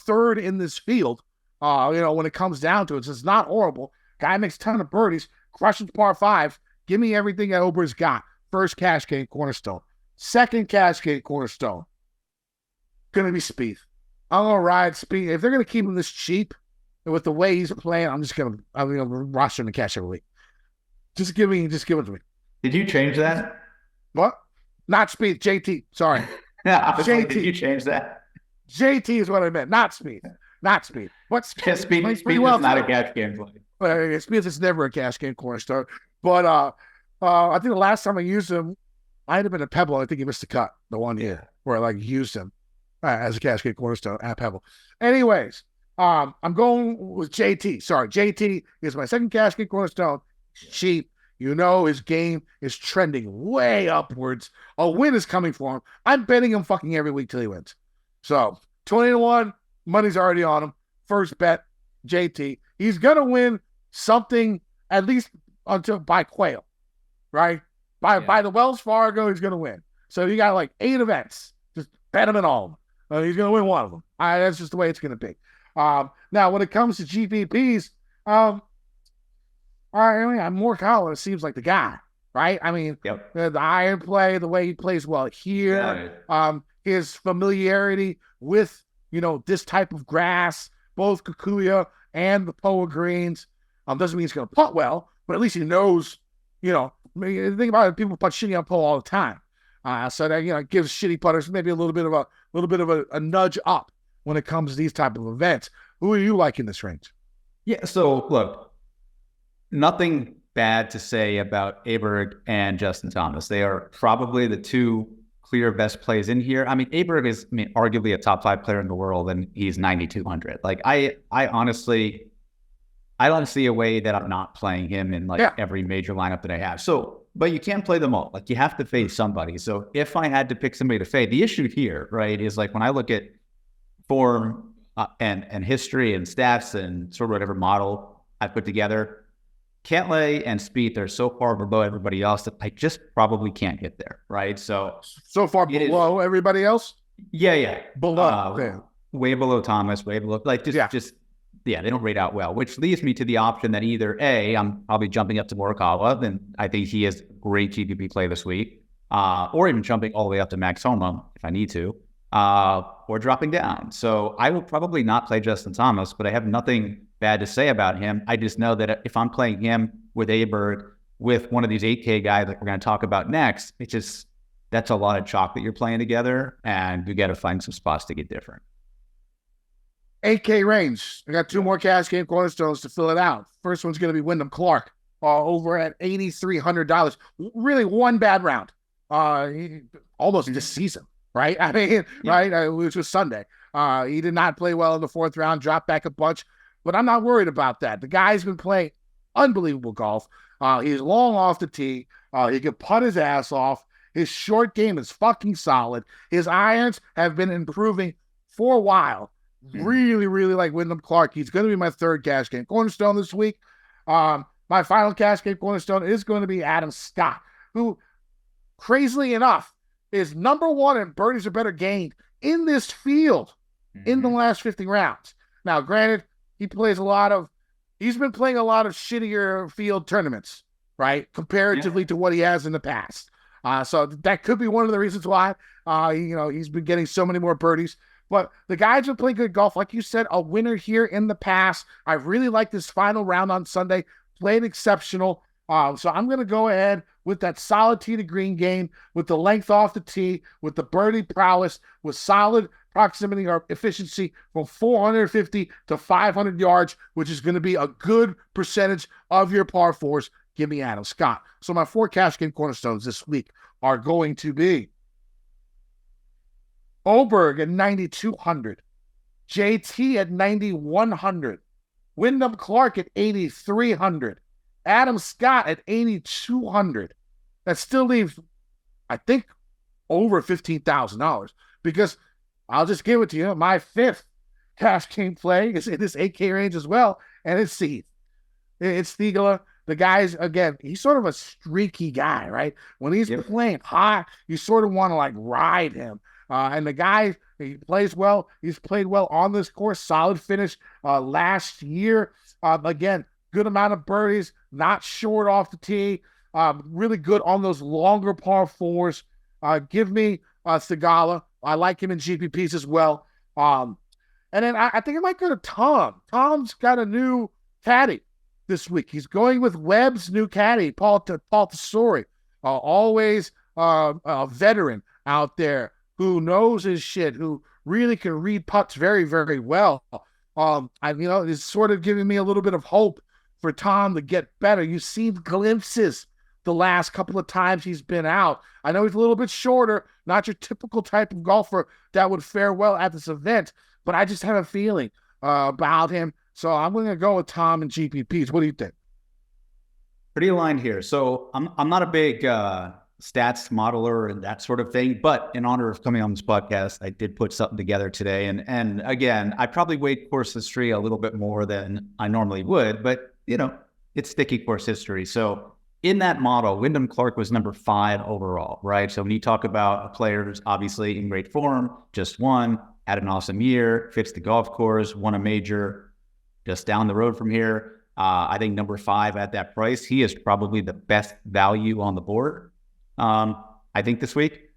third in this field. When it comes down to it, so it's not horrible. Guy makes a ton of birdies, crushes par 5. Give me everything that Ober's got. First Cascade Cornerstone. Second Cascade Cornerstone. Going to be Spieth. I'm going to ride Spieth. If they're going to keep him this cheap with the way he's playing, I'm going to roster him to cash every week. Just give it to me. Did you change that? What? Not Spieth. JT. Sorry. Yeah, JT. Did you change that? JT is what I meant. Not Spieth. What's Spieth is not a cash game play. Spieth is never a cash game cornerstone. But I think the last time I used him, I had him in a Pebble. I think he missed the cut the one year where I used him as a cash game cornerstone at Pebble. Anyways, I'm going with JT. Sorry, JT is my second cash game cornerstone. Cheap. His game is trending way upwards. A win is coming for him. I'm betting him fucking every week till he wins. So 20-1, money's already on him. First bet, JT. He's gonna win something at least until by Quail, right? By the Wells Fargo, he's gonna win. So you got 8 events. Just bet him in all of them. He's gonna win one of them. That's just the way it's gonna be. Now when it comes to GPPs, Morikawa seems like the guy, right? I mean, the iron play, the way he plays well here, his familiarity with, this type of grass, both Kikuyu and the Poa greens, doesn't mean he's going to putt well, but at least he knows, think about it, people putt shitty on Poa all the time. So that, gives shitty putters maybe a little bit of a nudge up when it comes to these type of events. Who are you like in this range? Yeah. So look, nothing bad to say about Aberg and Justin Thomas. They are probably the two clear best plays in here. I mean, Aberg is arguably a top 5 player in the world, and he's 9,200. I honestly, I don't see a way that I'm not playing him in every major lineup that I have. So, but you can't play them all. You have to fade somebody. So if I had to pick somebody to fade, the issue here, right, is when I look at form and history and stats and sort of whatever model I put together, Cantlay and Spieth are so far below everybody else that I just probably can't get there, right? So far below everybody else? Yeah. Below. Way below Thomas, way below. They don't rate out well, which leads me to the option that either A, I'm probably jumping up to Morikawa, and I think he has great GPP play this week, or even jumping all the way up to Max Homa if I need to, or dropping down. So I will probably not play Justin Thomas, but I have nothing bad to say about him. I just know that if I'm playing him with Aberg, with one of these 8K guys that we're going to talk about next, that's a lot of chalk that you're playing together, and you got to find some spots to get different. 8K range. I got 2 more cash game cornerstones to fill it out. First one's going to be Wyndham Clark, over at $8,300. Really one bad round, almost this season, right? I mean, right, which was Sunday. He did not play well in the 4th round, dropped back a bunch. But I'm not worried about that. The guy's been playing unbelievable golf. He's long off the tee. He can putt his ass off. His short game is fucking solid. His irons have been improving for a while. Really, really like Wyndham Clark. He's going to be my 3rd cash game cornerstone this week. My final cash game cornerstone is going to be Adam Scott, who, crazily enough, is number 1 in birdies or better gained in this field in the last 50 rounds. Now, granted, he's been playing a lot of shittier field tournaments, right? Comparatively to what he has in the past. So that could be one of the reasons why, he's been getting so many more birdies. But the guys are playing good golf. Like you said, a winner here in the past. I really like this final round on Sunday. Played exceptional. So I'm going to go ahead with that solid tee to green game, with the length off the tee, with the birdie prowess, with solid proximity or efficiency from 450 to 500 yards, which is going to be a good percentage of your par 4s. Give me Adam Scott. So my 4 cash game cornerstones this week are going to be Oberg at 9,200, JT at 9,100, Wyndham Clark at 8,300, Adam Scott at 8,200. That still leaves, I think, over $15,000, because I'll just give it to you. My 5th cash game play is in this 8K range as well, and it's Seed. It's Stiegler. The guy's, again, he's sort of a streaky guy, right? When he's playing hot, you sort of want to ride him. And the guy, he plays well. He's played well on this course. Solid finish last year. Again, good amount of birdies, not short off the tee. Really good on those longer par 4s. Give me Segala I like him in GPPs as well. And then I think I might go to Tom. Tom's got a new caddy this week. He's going with Webb's new caddy, Paul Tesori. Always a veteran out there who knows his shit, who really can read putts very, very well. It's sort of giving me a little bit of hope for Tom to get better. You've seen glimpses the last couple of times he's been out. I know he's a little bit shorter, not your typical type of golfer that would fare well at this event, but I just have a feeling about him. So I'm going to go with Tom and GPPs. What do you think? Pretty aligned here. So I'm not a big stats modeler and that sort of thing, but in honor of coming on this podcast, I did put something together today. And again, I probably weighed course history a little bit more than I normally would, but it's sticky course history. So in that model, Wyndham Clark was number 5 overall, right? So when you talk about a player who's obviously in great form, just won, had an awesome year, fits the golf course, won a major just down the road from here. I think number 5 at that price, he is probably the best value on the board. I think this week.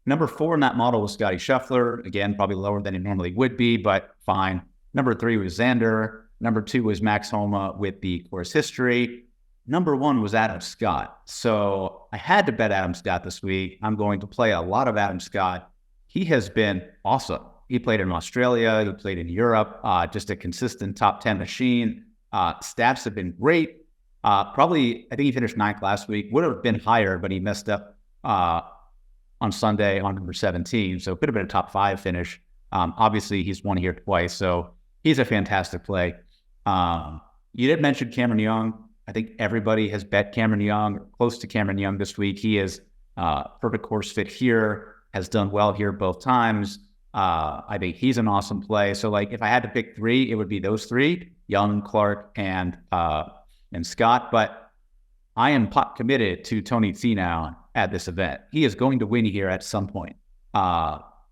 Number 4 in that model was Scotty Scheffler. Again, probably lower than he normally would be, but fine. Number 3 was Xander. Number 2 was Max Homa with the course history. Number 1 was Adam Scott. So I had to bet Adam Scott this week. I'm going to play a lot of Adam Scott. He has been awesome. He played in Australia. He played in Europe. Just a consistent top 10 machine. Stats have been great. Probably, I think he finished 9th last week. Would have been higher, but he messed up on Sunday on number 17. So it could have been a top 5 finish. Obviously, he's won here twice. So he's a fantastic play. You did mention Cameron Young. I think everybody has bet Cameron Young, close to Cameron Young this week. He is perfect course fit here, has done well here both times. I think he's an awesome play. So if I had to pick 3, it would be those 3, Young, Clark, and Scott. But I am committed to Tony Finau at this event. He is going to win here at some point.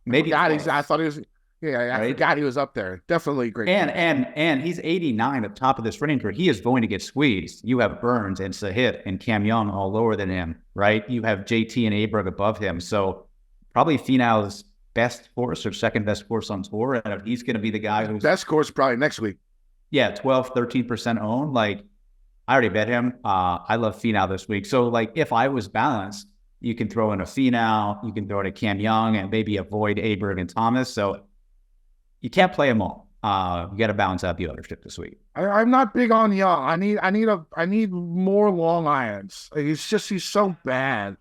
Maybe I thought he was. Yeah, I forgot he was up there. Definitely great. And he's 89 at the top of this range where he is going to get squeezed. You have Burns and Sahith and Cam Young all lower than him, right? You have JT and Aberg above him. So probably Finau's best course or second best course on tour. And if he's going to be the guy who's best course probably next week. Yeah, 12, 13% owned. I already bet him. I love Finau this week. So if I was balanced, you can throw in a Finau, you can throw in a Cam Young, and maybe avoid Aberg and Thomas. So you can't play them all. You got to balance out the ownership this week. I'm not big on Young. I need more long irons. He's so bad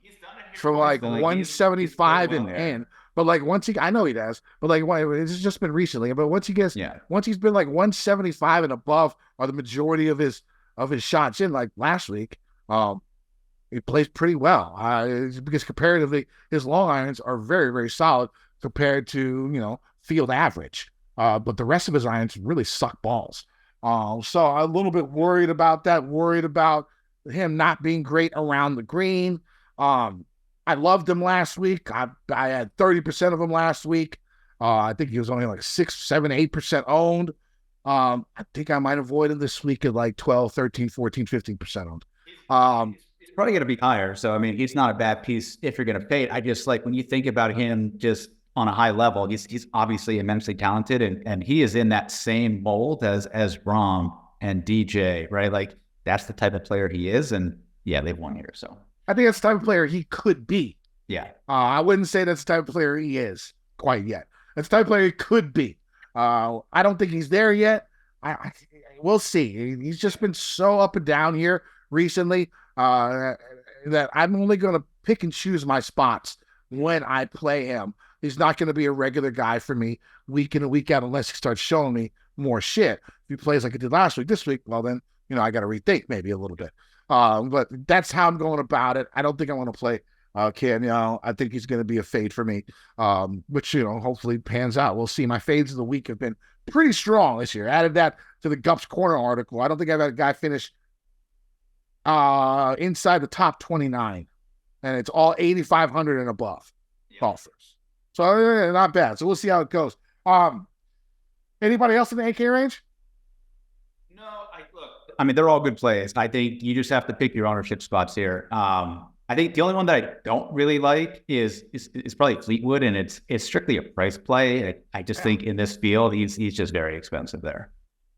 for 175 and in. But once I know he does. But it's just been recently. But once he's been 175 and above, are the majority of his shots in. Last week, he plays pretty well. Because comparatively, his long irons are very, very solid compared to field average. But the rest of his irons really suck balls. So I'm a little bit worried about that, worried about him not being great around the green. I loved him last week. I had 30% of him last week. I think he was only 6, 7, 8% owned. I think I might avoid him this week at 12, 13, 14, 15% owned. He's probably going to be higher. So, he's not a bad piece if you're going to pay it. I just when you think about him just on a high level, he's obviously immensely talented, and he is in that same mold as Rahm and DJ, right? That's the type of player he is, and yeah, they've won here. So I think that's the type of player he could be. Yeah, I wouldn't say that's the type of player he is quite yet. That's the type of player he could be. I don't think he's there yet. We'll see. He's just been so up and down here recently that I'm only going to pick and choose my spots when I play him. He's not going to be a regular guy for me week in and week out unless he starts showing me more shit. If he plays like he did last week, this week, well then, I got to rethink maybe a little bit. But that's how I'm going about it. I don't think I want to play Cam Young. I think he's going to be a fade for me, which, hopefully pans out. We'll see. My fades of the week have been pretty strong this year. Added that to the Gups Corner article. I don't think I've had a guy finish inside the top 29, and it's all 8,500 and above golfers. So not bad. So we'll see how it goes. Anybody else in the AK range? No, look. They're all good plays. I think you just have to pick your ownership spots here. I I think the only one that I don't really like is probably Fleetwood, and it's strictly a price play. I just think in this field, he's just very expensive there.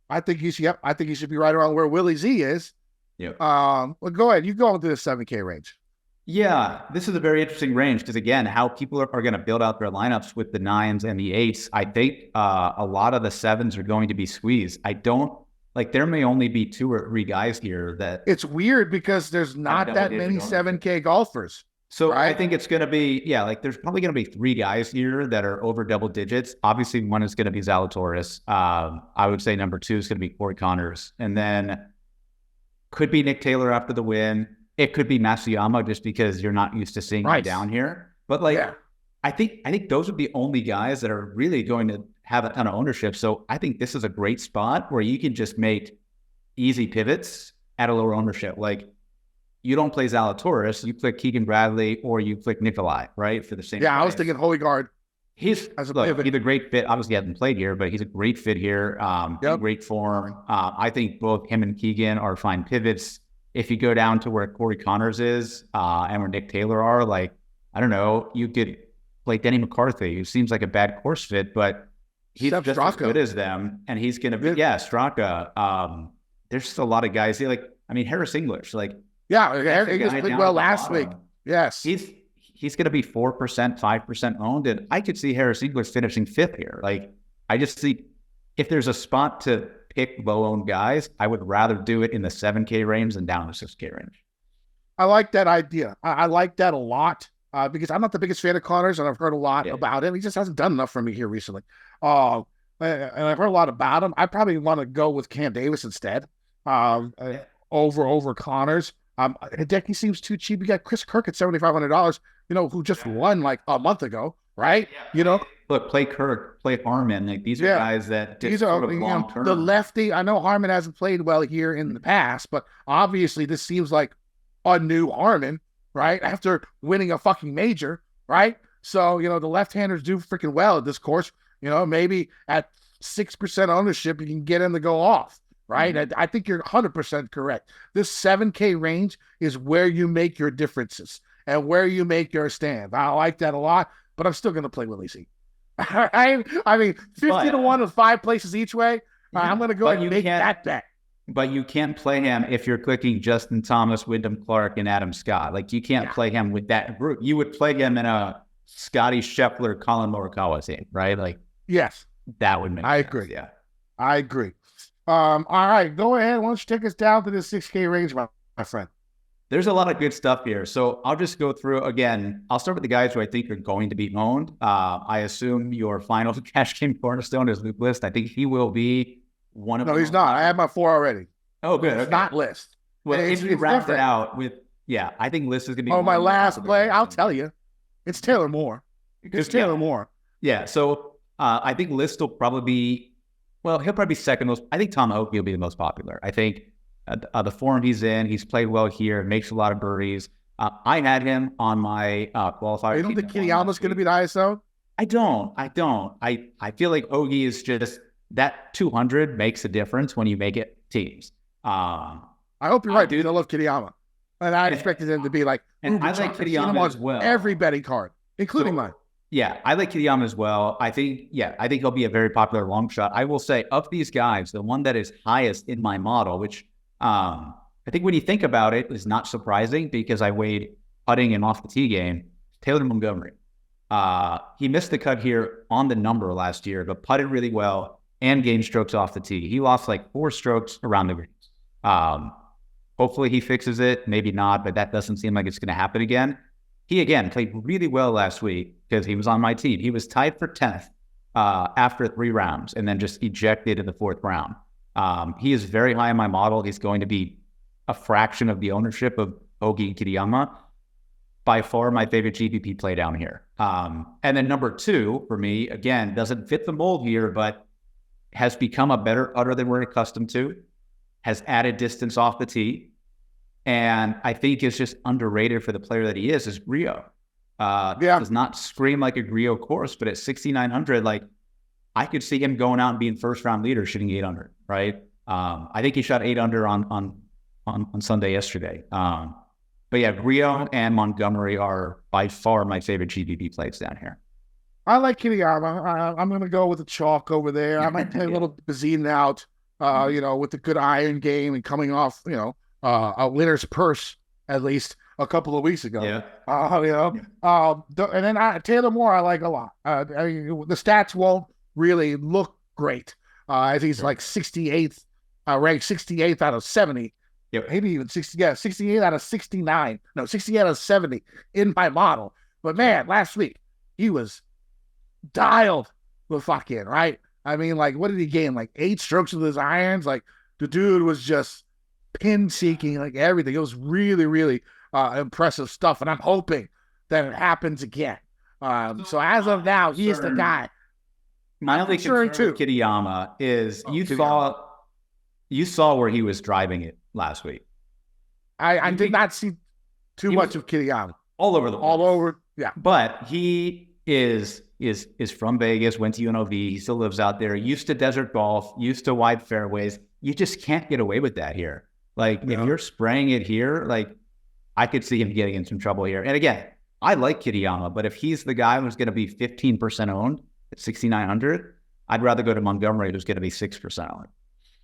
I think he should be right around where Willie Z is. Yeah. Well, go ahead. You go into the 7K range. Yeah, this is a very interesting range because, again, how people are going to build out their lineups with the 9s and the 8s. I think a lot of the 7s are going to be squeezed. I don't like, there may only be 2 or 3 guys here that. It's weird because there's not that many 7K golfers. So right? I think it's going to be, like there's probably going to be 3 guys here that are over double digits. Obviously, one is going to be Zalatoris. I would say number 2 is going to be Corey Connors. And then could be Nick Taylor after the win. It could be Matsuyama just because you're not used to seeing him down here. But I think those are the only guys that are really going to have a ton of ownership. So I think this is a great spot where you can just make easy pivots at a lower ownership. Like, you don't play Zalatoris, you click Keegan Bradley or you click Nikolai, right? For the same. Yeah, price. I was thinking Holygaard. He's a great fit. Obviously, he hasn't played here, but he's a great fit here. Great form. I think both him and Keegan are fine pivots. If you go down to where Corey Connors is and where Nick Taylor are, like, I don't know, you could play Denny McCarthy, who seems like a bad course fit, but he's just as good as them, and he's going to be, Straka. There's just a lot of guys. Harris English, like, he just played well last week. Yes. He's going to be 4%, 5% owned, and I could see Harris English finishing 5th here. Like, I just see if there's a spot to pick low-owned guys, I would rather do it in the 7K range than down the 6K range. I like that idea. I like that a lot because I'm not the biggest fan of Connors, and I've heard a lot about him. He just hasn't done enough for me here recently. And I've heard a lot about him. I probably want to go with Cam Davis instead over Connors. Hideki seems too cheap. You got Chris Kirk at $7,500, who just won like a month ago, right? Look, play Kirk, play Harmon. Like, these are guys that these are long term. The lefty. I know Harmon hasn't played well here in the past, but obviously this seems like a new Harmon, right? After winning a fucking major, right? So the left-handers do freaking well at this course. Maybe at 6% ownership, you can get him to go off. Right? Mm-hmm. I think you're 100% correct. This 7K range is where you make your differences and where you make your stand. I like that a lot, but I'm still going to play Willie Z. I mean, 50-1 with 5 places each way. I'm going to go ahead and make that bet. But you can't play him if you're clicking Justin Thomas, Wyndham Clark, and Adam Scott. Like, you can't play him with that group. You would play him in a Scotty Scheffler, Colin Morikawa team, right? Like, yes, that would make sense. I agree. Yeah, I agree. All right, go ahead. Why don't you take us down to the 6K range, my friend? There's a lot of good stuff here. So I'll just go through again. I'll start with the guys who I think are going to be owned. I assume your final cash game cornerstone is Luke List. I think he will be one of them. No, he's not. I have my 4 already. Oh, good. It's not List. Well, if you wrap it out with, I think List is going to be. Oh, my last play, I'll tell you. It's Taylor Moore. It's Taylor Moore. Yeah, so I think List will probably be, he'll probably be second most. I think Tom Hoagie will be the most popular. I think the form he's in, he's played well here, makes a lot of birdies. I had him on my qualifier. You don't think Kitayama's going to be the ISO? I don't. I feel like Hoagie is just, that 200 makes a difference when you make it teams. I hope you're right, dude. I love Kitayama. And I expected him to be like, and I like Kitayama as well. Every betting card, including mine. Yeah, I like Kitayama as well. I think he'll be a very popular long shot. I will say, of these guys, the one that is highest in my model, which I think when you think about it is not surprising because I weighed putting and off the tee game, Taylor Montgomery. He missed the cut here on the number last year, but putted really well and gained strokes off the tee. He lost like 4 strokes around the greens. Hopefully he fixes it, maybe not, but that doesn't seem like it's going to happen again. He, again, played really well last week because he was on my team. He was tied for 10th after 3 rounds and then just ejected in the 4th round. He is very high in my model. He's going to be a fraction of the ownership of Hoagie and Kitayama. By far my favorite GPP play down here. And then number 2 for me, again, doesn't fit the mold here, but has become a better putter than we're accustomed to, has added distance off the tee, and I think is just underrated for the player that he is Grillo. Does not scream like a Grillo course, but at 6,900, like, I could see him going out and being first round leader, shooting 800, right? I think he shot 8 under on Sunday yesterday. But yeah, Rio and Montgomery are by far my favorite GPP plays down here. I like Kitayama. I'm going to go with the chalk over there. I might play a little Bazine out, with the good iron game and coming off, a winner's purse, at least a couple of weeks ago. Yeah. And then Taylor Moore, I like a lot. The stats won't really look great. I think he's like 68th, ranked 68th out of 70. Yep. Maybe even 68 out of 69. No, 68 out of 70 in my model. But man, last week he was dialed the fuck in, right? I mean, like, what did he gain? Like 8 strokes with his irons? Like, the dude was just pin seeking, like everything. It was really, really impressive stuff. And I'm hoping that it happens again. So as of now, he is the guy. My only concern with Kitayama is you saw where he was driving it last week. I did not see too much of Kitayama. All over the place. All over, yeah. But he is from Vegas, went to UNLV, he still lives out there, used to desert golf, used to wide fairways. You just can't get away with that here. Like, if you're spraying it here, like, I could see him getting in some trouble here. And again, I like Kitayama, but if he's the guy who's going to be 15% owned at 6,900, I'd rather go to Montgomery, who's going to be 6% owned.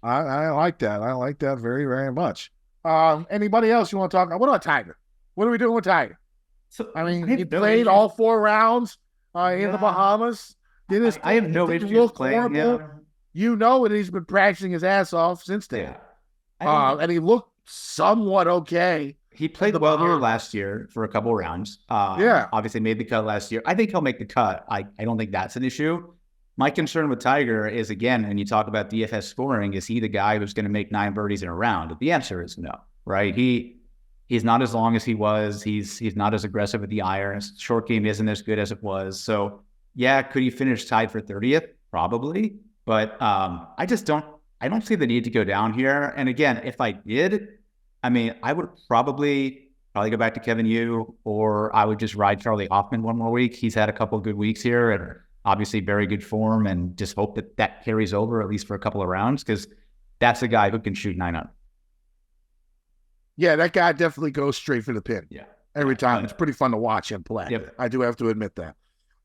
I like that. I like that very, very much. Anybody else you want to talk about? What about Tiger? What are we doing with Tiger? So, I mean, he played all 4 rounds in the Bahamas. I have no interest playing him. You know it. He's been practicing his ass off since then. And he looked somewhat okay. He played well here last year for a couple of rounds. Obviously made the cut last year. I think he'll make the cut. I don't think that's an issue. My concern with Tiger is, again, when you talk about DFS scoring, is he the guy who's going to make 9 birdies in a round? The answer is no, right? He's not as long as he was. He's not as aggressive with the irons. Short game isn't as good as it was. So, yeah, could he finish tied for 30th? Probably. But I don't see the need to go down here. And again, if I did, I mean, I would probably go back to Kevin Yu, or I would just ride Charlie Hoffman one more week. He's had a couple of good weeks here and obviously very good form, and just hope that carries over at least for a couple of rounds, because that's a guy who can shoot 900. Yeah, that guy definitely goes straight for the pin. Yeah. Every time. It's pretty fun to watch him play. Yep. I do have to admit that.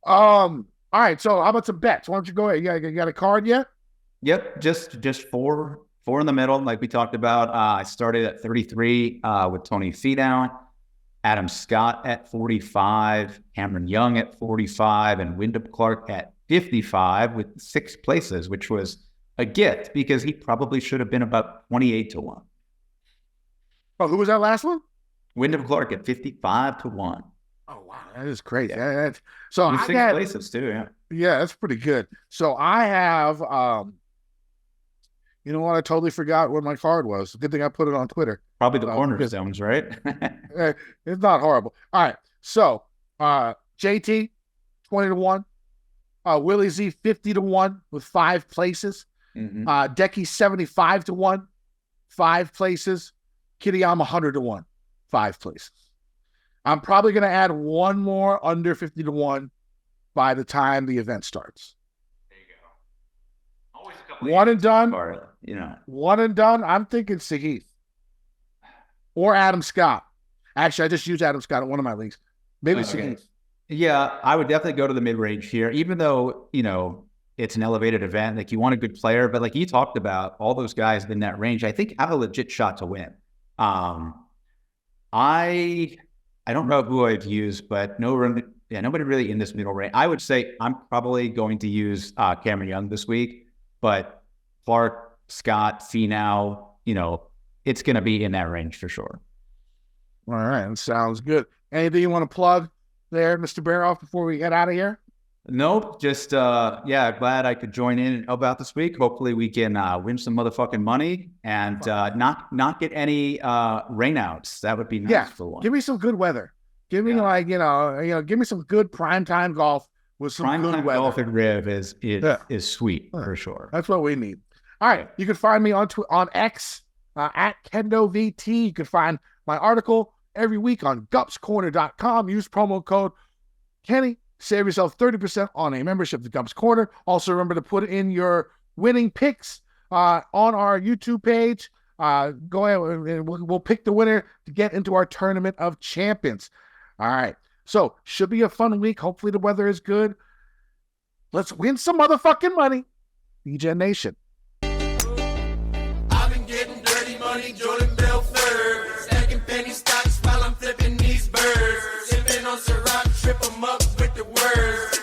All right, so how about some bets? Why don't you go ahead? You got a card yet? Yep, just four in the middle, like we talked about. I started at 33 with Tony Finau, Adam Scott at 45, Cameron Young at 45, and Wyndham Clark at 55 with 6 places, which was a gift because he probably should have been about 28-1. Oh, who was that last one? Wyndham Clark at 55-1. Oh, wow. That is crazy. Yeah. So I 6 places too, yeah. Yeah, that's pretty good. So I have, you know what? I totally forgot what my card was. Good thing I put it on Twitter. Probably the cornerstones, right? It's not horrible. All right. So JT, 20-1. Willie Z, 50-1 with 5 places. Mm-hmm. Decky, 75-1, 5 places. Kitayama, 100-1, 5 places. I'm probably going to add one more under 50-1 by the time the event starts. There you go. Always a couple one and done. One and done. I'm thinking Sahith or Adam Scott. Actually, I just used Adam Scott in one of my leagues. Maybe Sahith. Yeah, I would definitely go to the mid-range here, even though, it's an elevated event. Like, you want a good player, but like you talked about, all those guys in that range, I think have a legit shot to win. I don't know who I've used, but nobody really in this middle range. I would say I'm probably going to use Cameron Young this week, but Clark, Scott, Finau, it's going to be in that range for sure. All right, sounds good. Anything you want to plug there, Mr. Baroff, before we get out of here? Nope. Just, glad I could join in and help out this week. Hopefully we can win some motherfucking money and not get any rainouts. That would be nice for one. Give me some good weather. Give me give me some good primetime golf with some good weather. Golf at Riv is sweet for sure. That's what we need. All right. You can find me on X at KendoVT. You can find my article every week on gupscorner.com. Use promo code Kenny. Save yourself 30% on a membership to Gump's Corner. Also, remember to put in your winning picks on our YouTube page. Go ahead and we'll pick the winner to get into our tournament of champions. All right. So should be a fun week. Hopefully the weather is good. Let's win some motherfucking money. DJ Nation. I've been getting dirty money, Jordan Belfort. Stacking penny stocks while I'm flipping these birds. Sipping on Ciroc, trip 'em up with the words.